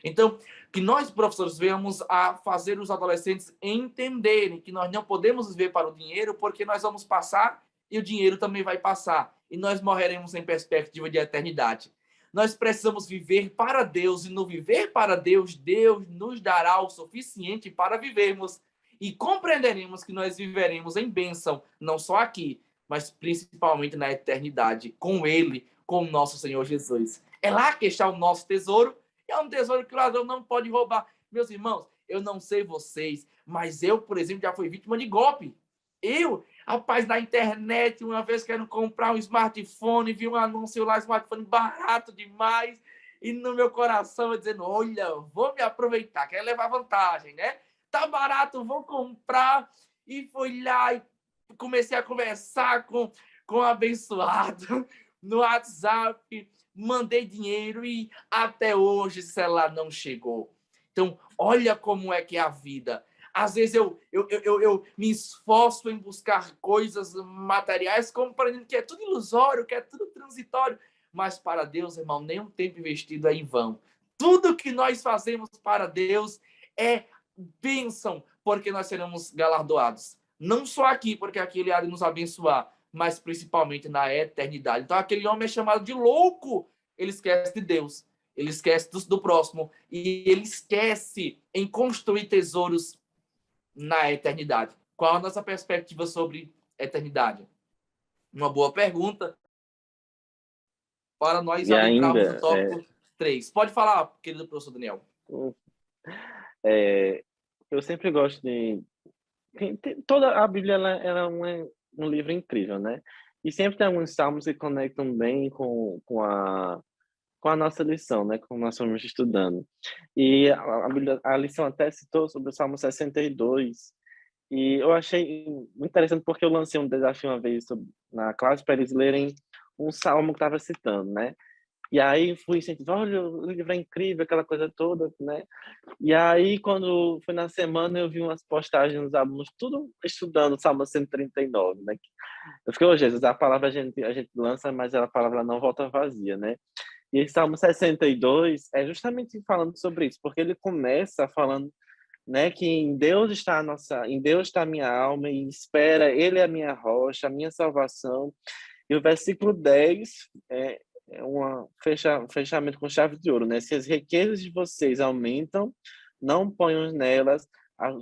Então, que nós, professores, venhamos a fazer os adolescentes entenderem que nós não podemos viver para o dinheiro, porque nós vamos passar e o dinheiro também vai passar. E nós morreremos sem perspectiva de eternidade. Nós precisamos viver para Deus, e no viver para Deus, Deus nos dará o suficiente para vivermos. E compreenderemos que nós viveremos em bênção, não só aqui, mas principalmente na eternidade, com Ele, com o nosso Senhor Jesus. É lá que está o nosso tesouro, é um tesouro que o ladrão não pode roubar. Meus irmãos, eu não sei vocês, mas eu, por exemplo, já fui vítima de golpe. Eu, rapaz, na internet, uma vez querendo comprar um smartphone, vi um anúncio lá, smartphone barato demais, e no meu coração eu dizendo, olha, vou me aproveitar, quero levar vantagem, né? Tá barato, vou comprar. E fui lá e comecei a conversar com o abençoado no WhatsApp, mandei dinheiro e até hoje esse celular não chegou. Então, olha como é que é a vida. Às vezes eu me esforço em buscar coisas materiais, compreendendo que é tudo ilusório, que é tudo transitório. Mas para Deus, irmão, nenhum tempo investido é em vão. Tudo que nós fazemos para Deus é bênção, porque nós seremos galardoados. Não só aqui, porque aqui Ele há de nos abençoar, mas principalmente na eternidade. Então, aquele homem é chamado de louco. Ele esquece de Deus, ele esquece do próximo, e ele esquece em construir tesouros na eternidade. Qual a nossa perspectiva sobre eternidade? Uma boa pergunta para nós E adentrarmos no ainda, tópico 3. Pode falar, querido professor Daniel. Eu sempre gosto de... Toda a Bíblia ela é um livro incrível, né? E sempre tem alguns salmos que conectam bem com a nossa lição, né? Como nós estamos estudando. E a lição até citou sobre o Salmo 62. E eu achei muito interessante porque eu lancei um desafio uma vez na classe para eles lerem um salmo que estava citando, né? E aí fui incentivar, olha, o livro é incrível, aquela coisa toda, né? E aí, quando foi na semana, eu vi umas postagens dos alunos, tudo estudando o Salmo 139, né? Eu fiquei, oh, Jesus, a palavra a gente lança, mas a palavra não volta vazia, né? E esse Salmo 62 é justamente falando sobre isso, porque ele começa falando, né, que em Deus está a minha alma e espera, Ele é a minha rocha, a minha salvação. E o versículo 10 é um fechamento com chave de ouro, né? Se as riquezas de vocês aumentam, não ponham nelas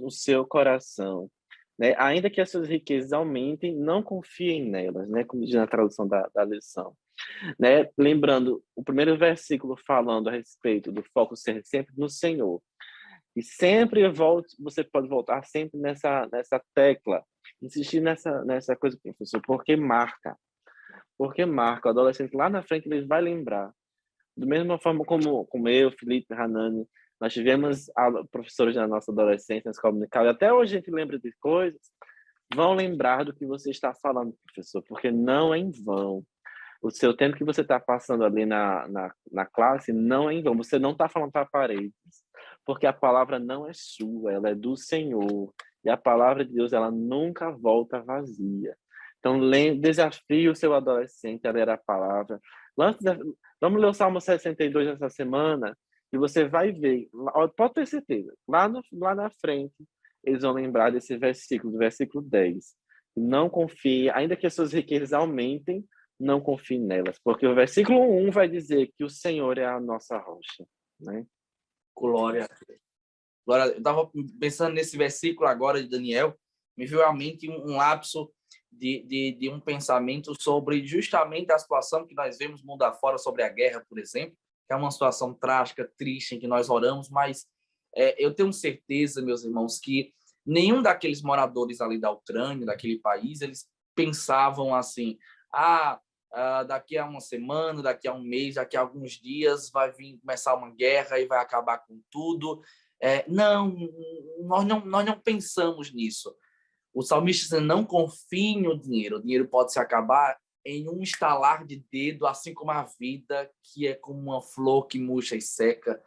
o seu coração, né? Ainda que as suas riquezas aumentem, não confiem nelas, né? Como diz na tradução da lição, né? Lembrando, o primeiro versículo falando a respeito do foco ser sempre no Senhor. E sempre você pode voltar sempre nessa tecla, insistir nessa coisa, professor, porque marca. Porque marca, o adolescente lá na frente ele vai lembrar. Da mesma forma como eu, Felipe, Hanani, nós tivemos professores na nossa adolescência, na escola dominical, e até hoje a gente lembra de coisas, vão lembrar do que você está falando, professor, porque não é em vão. O seu tempo que você está passando ali na classe não é em vão. Você não está falando para paredes, porque a palavra não é sua, ela é do Senhor. E a palavra de Deus, ela nunca volta vazia. Então, desafie o seu adolescente a ler a palavra. Vamos ler o Salmo 62 essa semana, e você vai ver, pode ter certeza, lá na frente, eles vão lembrar desse versículo, do versículo 10. Não confie, ainda que as suas riquezas aumentem, não confie nelas, porque o versículo 1 vai dizer que o Senhor é a nossa rocha, né? Glória a Deus. Glória, eu estava pensando nesse versículo agora de Daniel, me veio à mente um lapso de um pensamento sobre justamente a situação que nós vemos mundo afora sobre a guerra, por exemplo, que é uma situação trágica, triste, em que nós oramos, mas eu tenho certeza, meus irmãos, que nenhum daqueles moradores ali da Ucrânia, daquele país, eles pensavam assim, daqui a uma semana, daqui a um mês, daqui a alguns dias vai vir começar uma guerra e vai acabar com tudo. Não, nós não pensamos nisso. O salmista diz, não confie no dinheiro. O dinheiro pode se acabar em um estalar de dedo, assim como a vida, que é como uma flor que murcha e seca.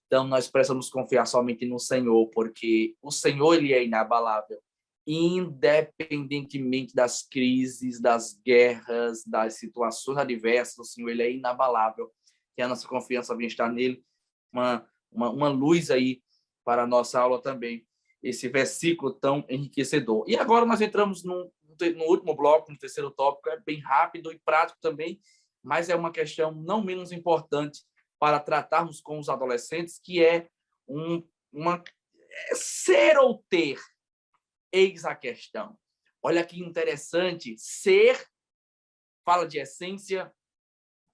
Então, nós precisamos confiar somente no Senhor, porque o Senhor ele é inabalável, independentemente das crises, das guerras, das situações adversas. O Senhor ele é inabalável, e a nossa confiança vem estar nele. Uma luz aí para a nossa aula também, esse versículo tão enriquecedor. E agora nós entramos no último bloco, no terceiro tópico, é bem rápido e prático também, mas é uma questão não menos importante para tratarmos com os adolescentes, que é ser ou ter. Eis a questão. Olha que interessante, ser fala de essência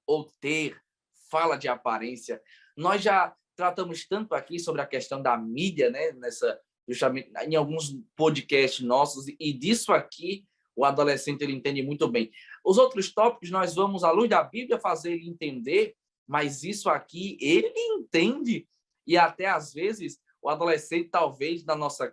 ou ter fala de aparência. Nós já tratamos tanto aqui sobre a questão da mídia, né, justamente em alguns podcasts nossos, e disso aqui o adolescente ele entende muito bem. Os outros tópicos nós vamos, à luz da Bíblia, fazer ele entender, mas isso aqui ele entende, e até às vezes o adolescente, talvez na nossa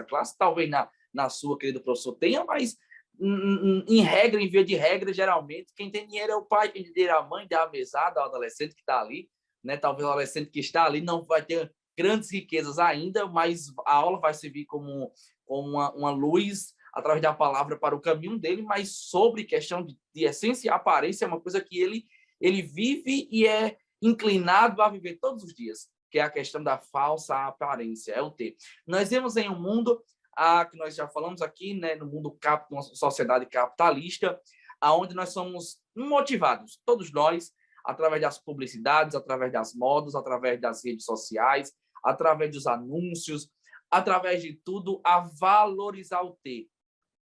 classe, talvez na sua, querido professor, tenha, mas em regra, em via de regra, geralmente, quem tem dinheiro é o pai, quem tem dinheiro é a mãe, dá a mesada, o adolescente que está ali, né? Talvez o adolescente que está ali não vai ter grandes riquezas ainda, mas a aula vai servir como uma luz através da palavra para o caminho dele, mas sobre questão de essência e aparência é uma coisa que ele vive e é inclinado a viver todos os dias, que é a questão da falsa aparência, é o ter. Nós vemos em um mundo que nós já falamos aqui, né, no mundo uma sociedade capitalista, aonde nós somos motivados, todos nós, através das publicidades, através das modas, através das redes sociais, através dos anúncios, através de tudo, a valorizar o ter.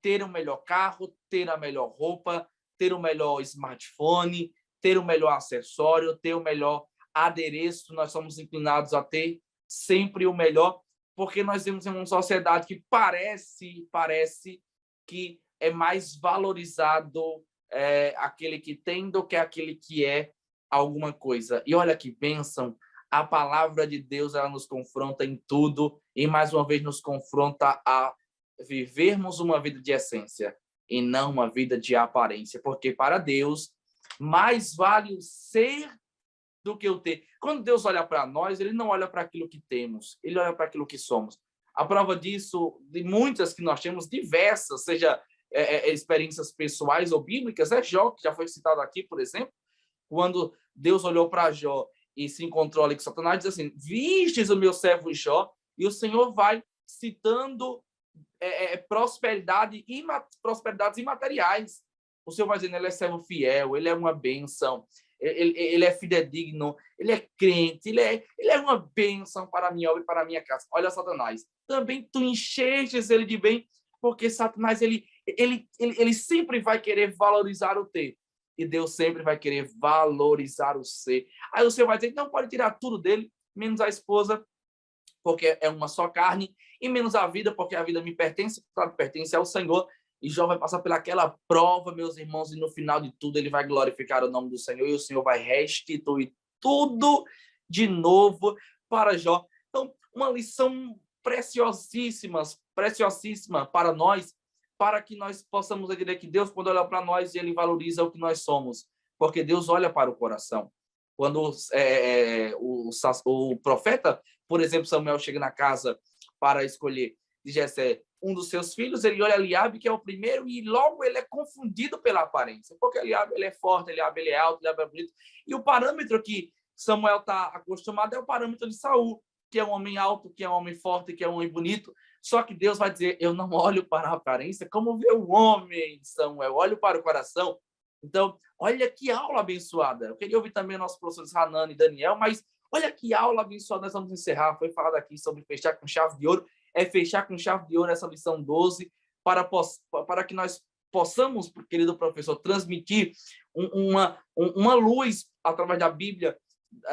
Ter o melhor carro, ter a melhor roupa, ter o melhor smartphone, ter o melhor acessório, ter o melhor adereço. Nós somos inclinados a ter sempre o melhor, porque nós vivemos em uma sociedade que parece que é mais valorizado aquele que tem do que aquele que é alguma coisa. E olha que bênção, a palavra de Deus ela nos confronta em tudo e mais uma vez nos confronta a vivermos uma vida de essência e não uma vida de aparência, porque para Deus mais vale o ser do que o ter. Quando Deus olha para nós, ele não olha para aquilo que temos, ele olha para aquilo que somos. A prova disso, de muitas que nós temos, diversas, seja experiências pessoais ou bíblicas, é Jó, que já foi citado aqui, por exemplo, quando Deus olhou para Jó e se encontrou ali com Satanás, diz assim, vistes o meu servo Jó, e o Senhor vai citando prosperidades imateriais. O Senhor vai dizendo, ele é servo fiel, ele é uma bênção, ele é fidedigno, ele é crente, ele é uma bênção para a minha obra e para a minha casa. Olha, Satanás, também tu enchestes ele de bem, porque Satanás, ele sempre vai querer valorizar o ter, e Deus sempre vai querer valorizar o ser. Aí o Senhor vai dizer, não pode tirar tudo dele, menos a esposa, porque é uma só carne, e menos a vida, porque a vida me pertence, claro, pertence ao Senhor. E Jó vai passar pelaquela prova, meus irmãos, e no final de tudo ele vai glorificar o nome do Senhor, e o Senhor vai restituir tudo de novo para Jó. Então, uma lição preciosíssima para nós, para que nós possamos entender que Deus, quando olha para nós, ele valoriza o que nós somos, porque Deus olha para o coração. Quando o profeta, por exemplo, Samuel chega na casa para escolher de Jessé um dos seus filhos, ele olha Eliabe, que é o primeiro, e logo ele é confundido pela aparência, porque Eliabe ele é forte, Eliabe ele é alto, Eliabe é bonito, e o parâmetro que Samuel está acostumado é o parâmetro de Saul, que é um homem alto, que é um homem forte, que é um homem bonito. Só que Deus vai dizer, eu não olho para a aparência como vê o homem, Samuel, olho para o coração. Então, olha que aula abençoada. Eu queria ouvir também nossos professores Hanan e Daniel, mas olha que aula abençoada. Nós vamos encerrar. Foi falado aqui sobre fechar com chave de ouro. É fechar com chave de ouro essa lição 12 para que nós possamos, querido professor, transmitir uma luz através da Bíblia,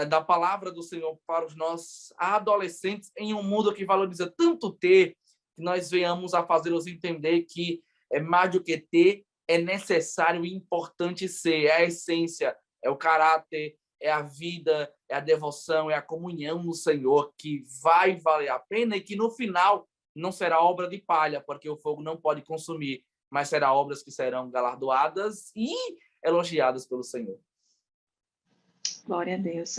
da palavra do Senhor para os nossos adolescentes em um mundo que valoriza tanto ter, que nós venhamos a fazê-los entender que é mais do que ter, é necessário e importante ser, é a essência, é o caráter, é a vida, é a devoção, é a comunhão no Senhor que vai valer a pena e que no final não será obra de palha, porque o fogo não pode consumir, mas será obras que serão galardoadas e elogiadas pelo Senhor. Glória a Deus.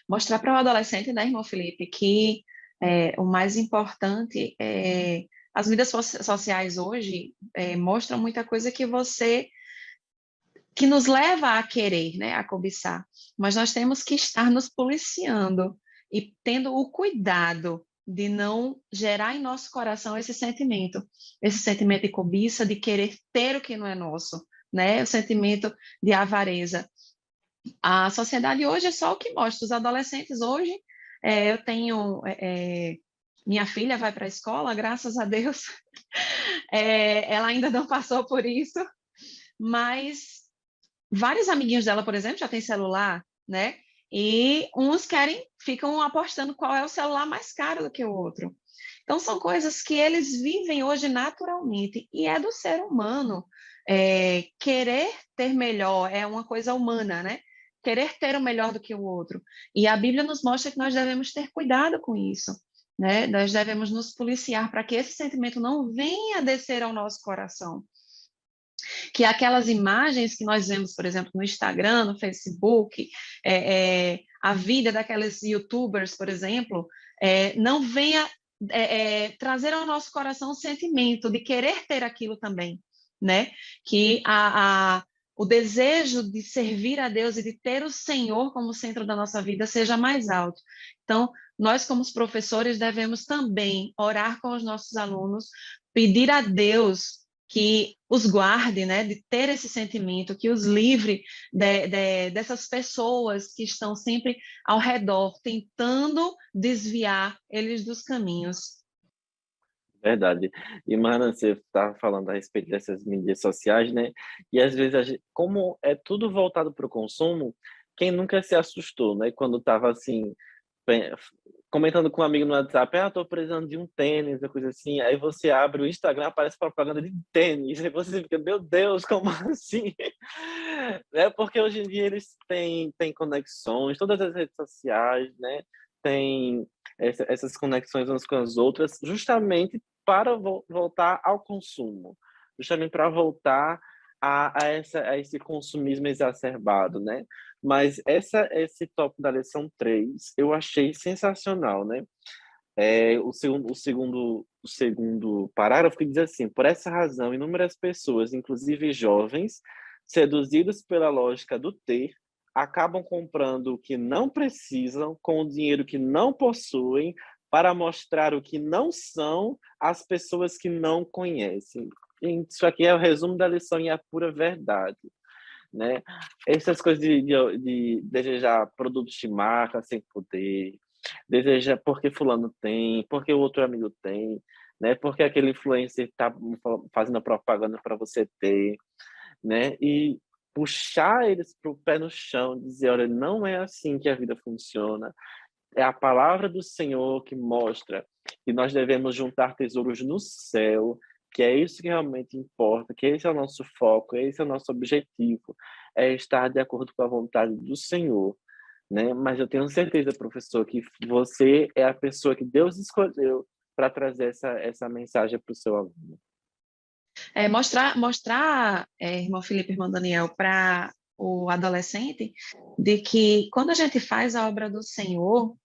Mostrar para o adolescente, né, irmão Felipe, que o mais importante é... As mídias sociais hoje mostram muita coisa que nos leva a querer, né, a cobiçar. Mas nós temos que estar nos policiando e tendo o cuidado de não gerar em nosso coração esse sentimento de cobiça, de querer ter o que não é nosso, né, o sentimento de avareza. A sociedade hoje é só o que mostra. Os adolescentes hoje, eu tenho... minha filha vai para a escola, graças a Deus. Ela ainda não passou por isso, mas vários amiguinhos dela, por exemplo, já têm celular, né? E uns ficam apostando qual é o celular mais caro do que o outro. Então, são coisas que eles vivem hoje naturalmente, e é do ser humano. Querer ter melhor é uma coisa humana, né? Querer ter o melhor do que o outro. E a Bíblia nos mostra que nós devemos ter cuidado com isso, né? Nós devemos nos policiar para que esse sentimento não venha descer ao nosso coração. Que aquelas imagens que nós vemos, por exemplo, no Instagram, no Facebook, a vida daqueles YouTubers, por exemplo, não venha trazer ao nosso coração o sentimento de querer ter aquilo também, né? Que o desejo de servir a Deus e de ter o Senhor como centro da nossa vida seja mais alto. Então, nós, como os professores, devemos também orar com os nossos alunos, pedir a Deus que os guarde, né, de ter esse sentimento, que os livre dessas pessoas que estão sempre ao redor, tentando desviar eles dos caminhos. Verdade. E, Marana, você estava falando a respeito dessas mídias sociais, né? E às vezes, como é tudo voltado para o consumo, quem nunca se assustou, né? Quando estava assim, comentando com um amigo no WhatsApp, estou precisando de um tênis, uma coisa assim. Aí você abre o Instagram, aparece propaganda de tênis. Aí você fica, meu Deus, como assim? É porque hoje em dia eles têm conexões, todas as redes sociais, né? Tem essas conexões umas com as outras, justamente para voltar ao consumo, justamente para voltar a esse consumismo exacerbado, né? Mas esse tópico da lição 3 eu achei sensacional, né? O segundo parágrafo que diz assim: por essa razão, inúmeras pessoas, inclusive jovens, seduzidos pela lógica do ter, acabam comprando o que não precisam com o dinheiro que não possuem para mostrar o que não são às pessoas que não conhecem. Isso aqui é o resumo da lição e é a pura verdade, né? Essas coisas de desejar produtos de marca sem poder, deseja porque fulano tem, porque o outro amigo tem, né? Porque aquele influencer está fazendo a propaganda para você ter, né? E puxar eles para o pé no chão, dizer, olha, não é assim que a vida funciona. É a palavra do Senhor que mostra que nós devemos juntar tesouros no céu, que é isso que realmente importa, que esse é o nosso foco, esse é o nosso objetivo, é estar de acordo com a vontade do Senhor, né? Mas eu tenho certeza, professor, que você é a pessoa que Deus escolheu para trazer essa mensagem para o seu aluno. Mostrar, irmão Felipe, irmão Daniel, para o adolescente, de que quando a gente faz a obra do Senhor,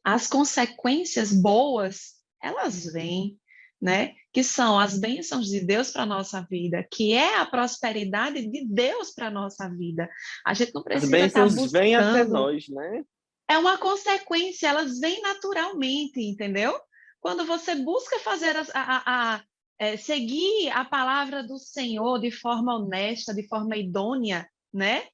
as consequências boas, elas vêm, né? Que são as bênçãos de Deus para a nossa vida, que é a prosperidade de Deus para a nossa vida. A gente não As precisa estar bênçãos vêm até buscando. nós, né? É uma consequência, elas vêm naturalmente, entendeu? Quando você busca fazer seguir a palavra do Senhor de forma honesta, de forma idônea, né?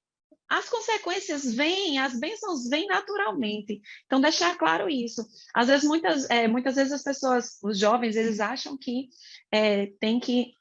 As consequências vêm, as bênçãos vêm naturalmente. Então, deixar claro isso. Às vezes, muitas vezes as pessoas, os jovens, eles acham que tem que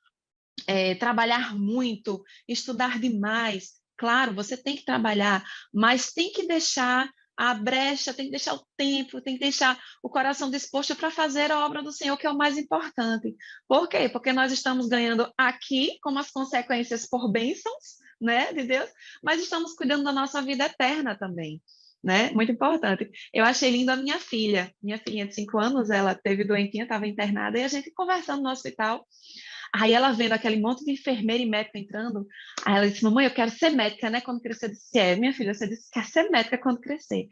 trabalhar muito, estudar demais. Claro, você tem que trabalhar, mas tem que deixar a brecha, tem que deixar o tempo, tem que deixar o coração disposto para fazer a obra do Senhor, que é o mais importante. Por quê? Porque nós estamos ganhando aqui, como as consequências por bênçãos, né, de Deus, mas estamos cuidando da nossa vida eterna também. Né? Muito importante. Eu achei linda a minha filhinha de 5 anos, ela teve doentinha, estava internada, e a gente conversando no hospital. Aí ela vendo aquele monte de enfermeira e médico entrando, aí ela disse, mamãe, eu quero ser médica, né, quando crescer. Eu disse, minha filha, você disse que quer ser médica quando crescer.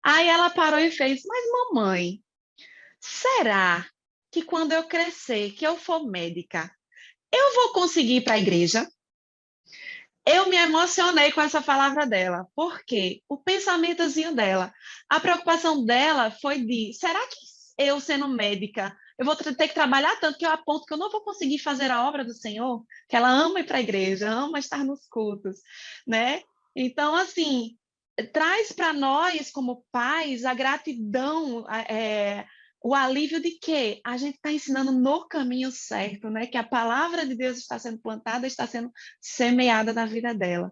Aí ela parou e fez, mas mamãe, será que quando eu crescer, que eu for médica, eu vou conseguir ir para a igreja? Eu me emocionei com essa palavra dela, porque o pensamentozinho dela, a preocupação dela foi de, será que eu sendo médica, eu vou ter que trabalhar tanto que eu aponto que eu não vou conseguir fazer a obra do Senhor? Que ela ama ir para a igreja, ama estar nos cultos, né? Então, assim, traz para nós, como pais, a gratidão, o alívio de que a gente está ensinando no caminho certo, né? Que a palavra de Deus está sendo plantada, está sendo semeada na vida dela.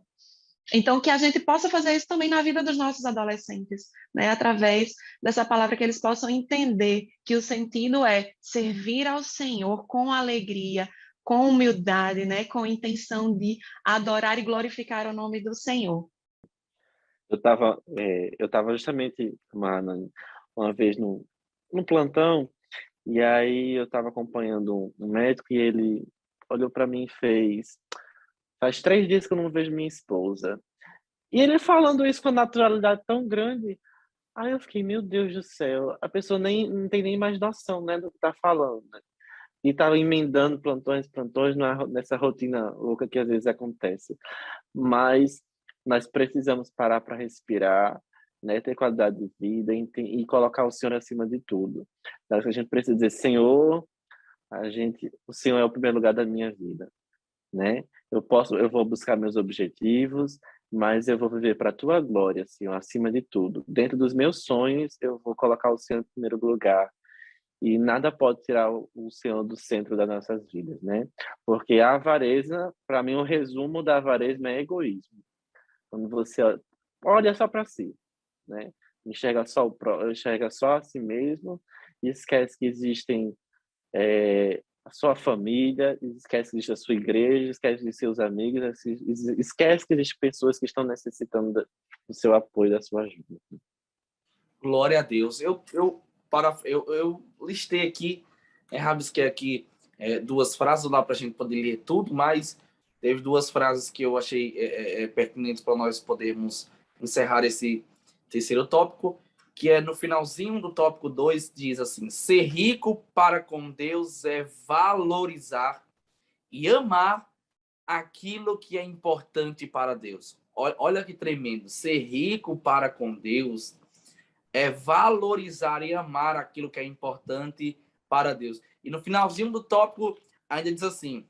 Então, que a gente possa fazer isso também na vida dos nossos adolescentes, né? Através dessa palavra, que eles possam entender que o sentido é servir ao Senhor com alegria, com humildade, né? Com intenção de adorar e glorificar o nome do Senhor. Eu tava justamente uma vez no plantão, e aí eu estava acompanhando um médico e ele olhou para mim e fez: faz 3 dias que eu não vejo minha esposa. E ele falando isso com uma naturalidade tão grande, aí eu fiquei, meu Deus do céu, a pessoa nem não tem nem mais noção, né, do que tá falando, né? E tava emendando plantões nessa rotina louca que às vezes acontece. Mas nós precisamos parar para respirar, né, ter qualidade de vida e colocar o Senhor acima de tudo. Então, a gente precisa dizer, Senhor, o Senhor é o primeiro lugar da minha vida, né? Eu vou buscar meus objetivos, mas eu vou viver para a tua glória, Senhor, acima de tudo. Dentro dos meus sonhos, eu vou colocar o Senhor em primeiro lugar. E nada pode tirar o Senhor do centro das nossas vidas, né? Porque a avareza, para mim, o resumo da avareza é egoísmo. Quando você olha só para si, né? Enxerga só a si mesmo e esquece que existem a sua família, esquece que existe a sua igreja, esquece de seus amigos, esquece que existem pessoas que estão necessitando do seu apoio, da sua ajuda. Glória a Deus. Eu listei aqui, rabisquei aqui duas frases lá para a gente poder ler tudo, mas teve duas frases que eu achei pertinentes para nós podermos encerrar esse terceiro tópico, que é no finalzinho do tópico 2, diz assim: ser rico para com Deus é valorizar e amar aquilo que é importante para Deus. Olha que tremendo. Ser rico para com Deus é valorizar e amar aquilo que é importante para Deus. E no finalzinho do tópico ainda diz assim: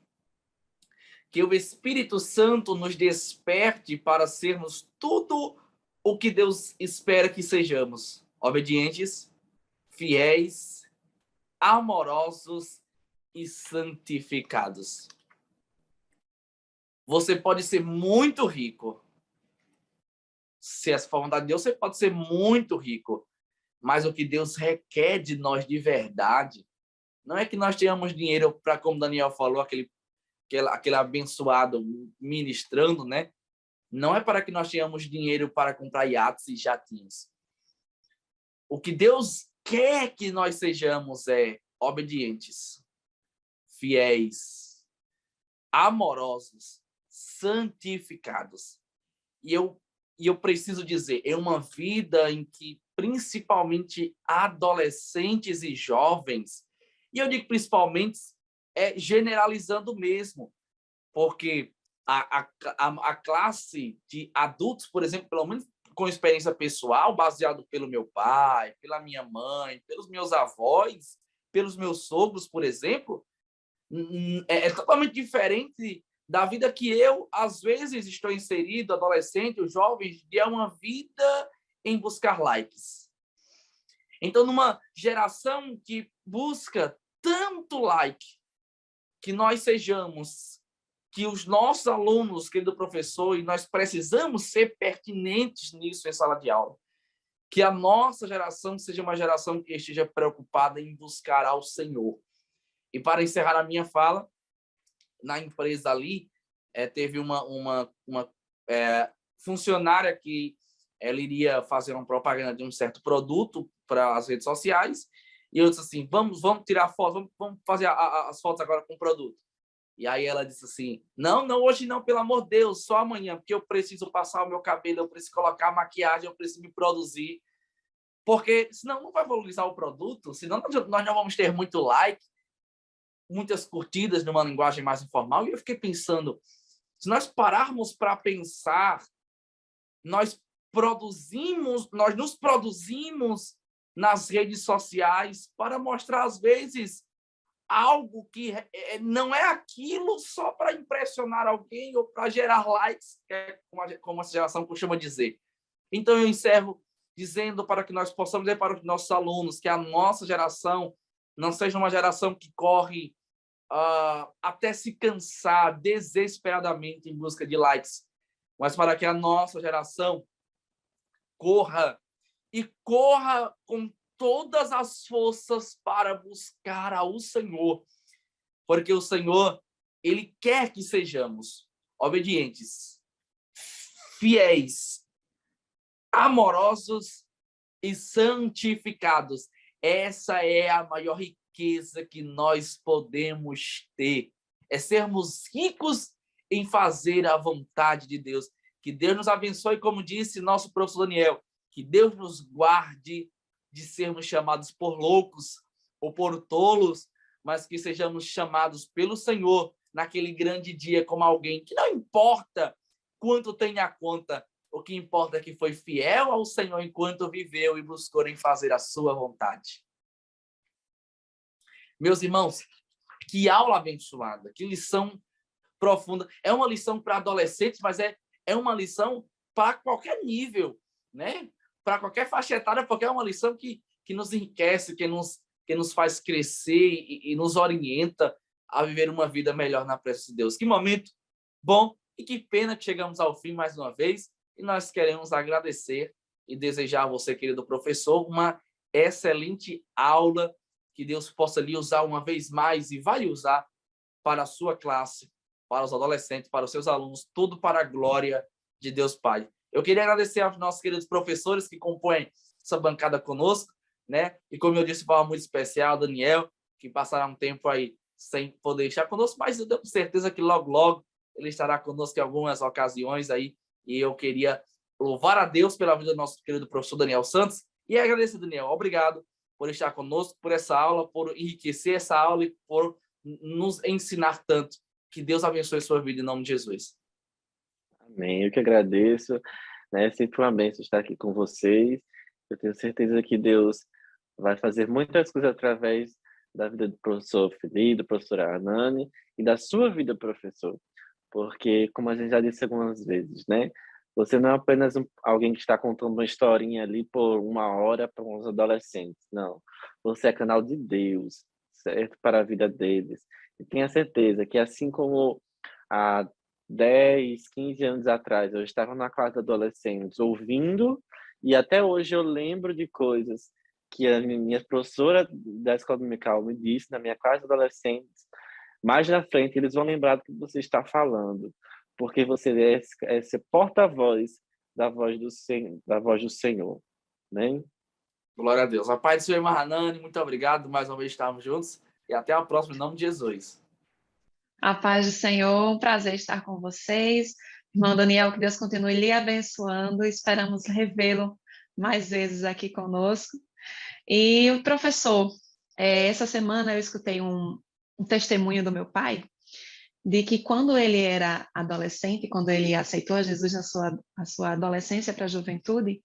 que o Espírito Santo nos desperte para sermos tudo o que Deus espera que sejamos: obedientes, fiéis, amorosos e santificados. Você pode ser muito rico. Se essa for a vontade de Deus, você pode ser muito rico. Mas o que Deus requer de nós de verdade não é que nós tenhamos dinheiro para, como Daniel falou, aquele abençoado ministrando, né? Não é para que nós tenhamos dinheiro para comprar iates e jatinhos. O que Deus quer que nós sejamos é obedientes, fiéis, amorosos, santificados. E eu preciso dizer, é uma vida em que principalmente adolescentes e jovens, e eu digo principalmente, generalizando mesmo, porque a classe de adultos, por exemplo, pelo menos com experiência pessoal, baseado pelo meu pai, pela minha mãe, pelos meus avós, pelos meus sogros, por exemplo, é totalmente diferente da vida que eu, às vezes, estou inserido, adolescente, os jovens, é uma vida em buscar likes. Então, numa geração que busca tanto like, que nós sejamos, que os nossos alunos, querido professor, e nós precisamos ser pertinentes nisso em sala de aula, que a nossa geração seja uma geração que esteja preocupada em buscar ao Senhor. E para encerrar a minha fala, na empresa ali, teve uma funcionária que ela iria fazer uma propaganda de um certo produto para as redes sociais, e eu disse assim, vamos tirar foto, vamos fazer as fotos agora com o produto. E aí ela disse assim, não, hoje não, pelo amor de Deus, só amanhã, porque eu preciso passar o meu cabelo, eu preciso colocar a maquiagem, eu preciso me produzir, porque senão não vai valorizar o produto, senão nós não vamos ter muito like, muitas curtidas numa linguagem mais informal. E eu fiquei pensando, se nós pararmos para pensar, nós nos produzimos nas redes sociais para mostrar, às vezes, algo que não é aquilo só para impressionar alguém ou para gerar likes, como essa geração costuma dizer. Então, eu encerro dizendo para que nós possamos dizer para os nossos alunos que a nossa geração não seja uma geração que corre até se cansar desesperadamente em busca de likes, mas para que a nossa geração corra com todas as forças para buscar ao Senhor, porque o Senhor, Ele quer que sejamos obedientes, fiéis, amorosos e santificados. Essa é a maior riqueza que nós podemos ter, é sermos ricos em fazer a vontade de Deus. Que Deus nos abençoe, como disse nosso professor Daniel, que Deus nos guarde de sermos chamados por loucos ou por tolos, mas que sejamos chamados pelo Senhor naquele grande dia como alguém que não importa quanto tem a conta, o que importa é que foi fiel ao Senhor enquanto viveu e buscou em fazer a sua vontade. Meus irmãos, que aula abençoada, que lição profunda. É uma lição para adolescentes, mas é uma lição para qualquer nível, né? Para qualquer faixa etária, porque é uma lição que nos enriquece, que nos faz crescer e nos orienta a viver uma vida melhor na presença de Deus. Que momento bom e que pena que chegamos ao fim mais uma vez, e nós queremos agradecer e desejar a você, querido professor, uma excelente aula, que Deus possa lhe usar uma vez mais e vai usar para a sua classe, para os adolescentes, para os seus alunos, tudo para a glória de Deus Pai. Eu queria agradecer aos nossos queridos professores que compõem essa bancada conosco, né? E como eu disse, de forma muito especial, Daniel, que passará um tempo aí sem poder estar conosco, mas eu tenho certeza que logo, logo ele estará conosco em algumas ocasiões aí. E eu queria louvar a Deus pela vida do nosso querido professor Daniel Santos e agradecer, Daniel. Obrigado por estar conosco, por essa aula, por enriquecer essa aula e por nos ensinar tanto. Que Deus abençoe a sua vida em nome de Jesus. Amém. Eu que agradeço, né? É sempre uma bênção estar aqui com vocês. Eu tenho certeza que Deus vai fazer muitas coisas através da vida do professor Felipe, do professor Arnani e da sua vida, professor. Porque, como a gente já disse algumas vezes, né? Você não é apenas alguém que está contando uma historinha ali por 1 hora para uns adolescentes, não. Você é canal de Deus, certo? Para a vida deles. E tenha certeza que, assim como há 10, 15 anos atrás, eu estava na classe de adolescentes ouvindo, e até hoje eu lembro de coisas que a minha professora da escola dominical me disse na minha classe de adolescentes. Mais na frente, eles vão lembrar do que você está falando, porque você é esse porta-voz da voz do Senhor, né? Glória a Deus. A paz do Senhor, Maranani, muito obrigado mais uma vez estarmos juntos e até a próxima, em nome de Jesus. A paz do Senhor, um prazer estar com vocês. Irmão Daniel, que Deus continue lhe abençoando. Esperamos revê-lo mais vezes aqui conosco. E o professor, essa semana eu escutei um testemunho do meu pai, de que quando ele era adolescente, quando ele aceitou a Jesus na sua adolescência para a juventude,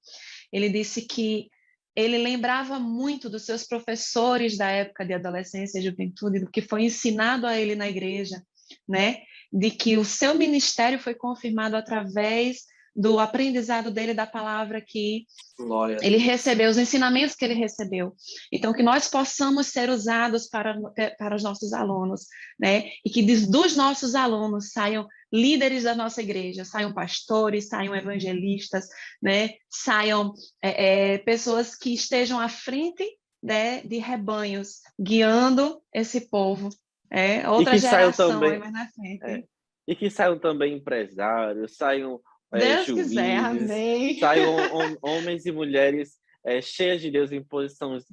ele disse que ele lembrava muito dos seus professores da época de adolescência e juventude, do que foi ensinado a ele na igreja, né? De que o seu ministério foi confirmado através do aprendizado dele da palavra que ele recebeu, os ensinamentos que ele recebeu. Então, que nós possamos ser usados para os nossos alunos, né? E que dos nossos alunos saiam líderes da nossa igreja, saiam pastores, saiam evangelistas, né? Saiam pessoas que estejam à frente, né, de rebanhos, guiando esse povo. Outra geração aí mais na frente. E que saiam também empresários, saiam Deus juízes, quiser, amém. saiam homens e mulheres cheias de Deus em posições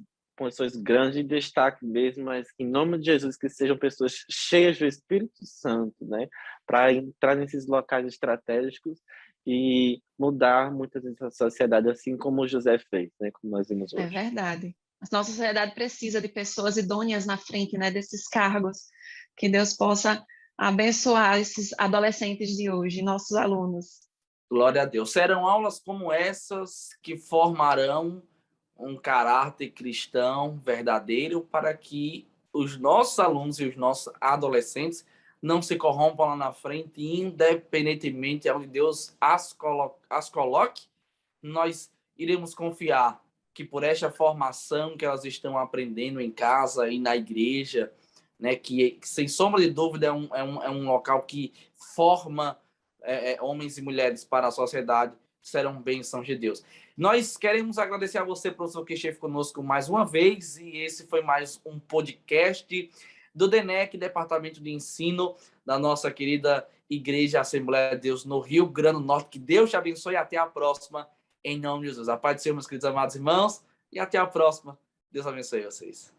grandes de destaque mesmo, mas que, em nome de Jesus, que sejam pessoas cheias do Espírito Santo, né, para entrar nesses locais estratégicos e mudar muitas vezes a sociedade, assim como José fez, né, como nós vimos hoje. É verdade. A nossa sociedade precisa de pessoas idôneas na frente, né, desses cargos, que Deus possa abençoar esses adolescentes de hoje, nossos alunos. Glória a Deus. Serão aulas como essas que formarão um caráter cristão verdadeiro para que os nossos alunos e os nossos adolescentes não se corrompam lá na frente, independentemente de onde Deus as coloque, nós iremos confiar que por esta formação que elas estão aprendendo em casa e na igreja, né, que sem sombra de dúvida é um local que forma homens e mulheres para a sociedade, serão bênçãos de Deus. Nós queremos agradecer a você, professor, que esteve conosco mais uma vez, e esse foi mais um podcast do DENEC, Departamento de Ensino, da nossa querida Igreja Assembleia de Deus no Rio Grande do Norte. Que Deus te abençoe e até a próxima, em nome de Jesus. A paz do Senhor, meus queridos amados irmãos, e até a próxima. Deus abençoe vocês.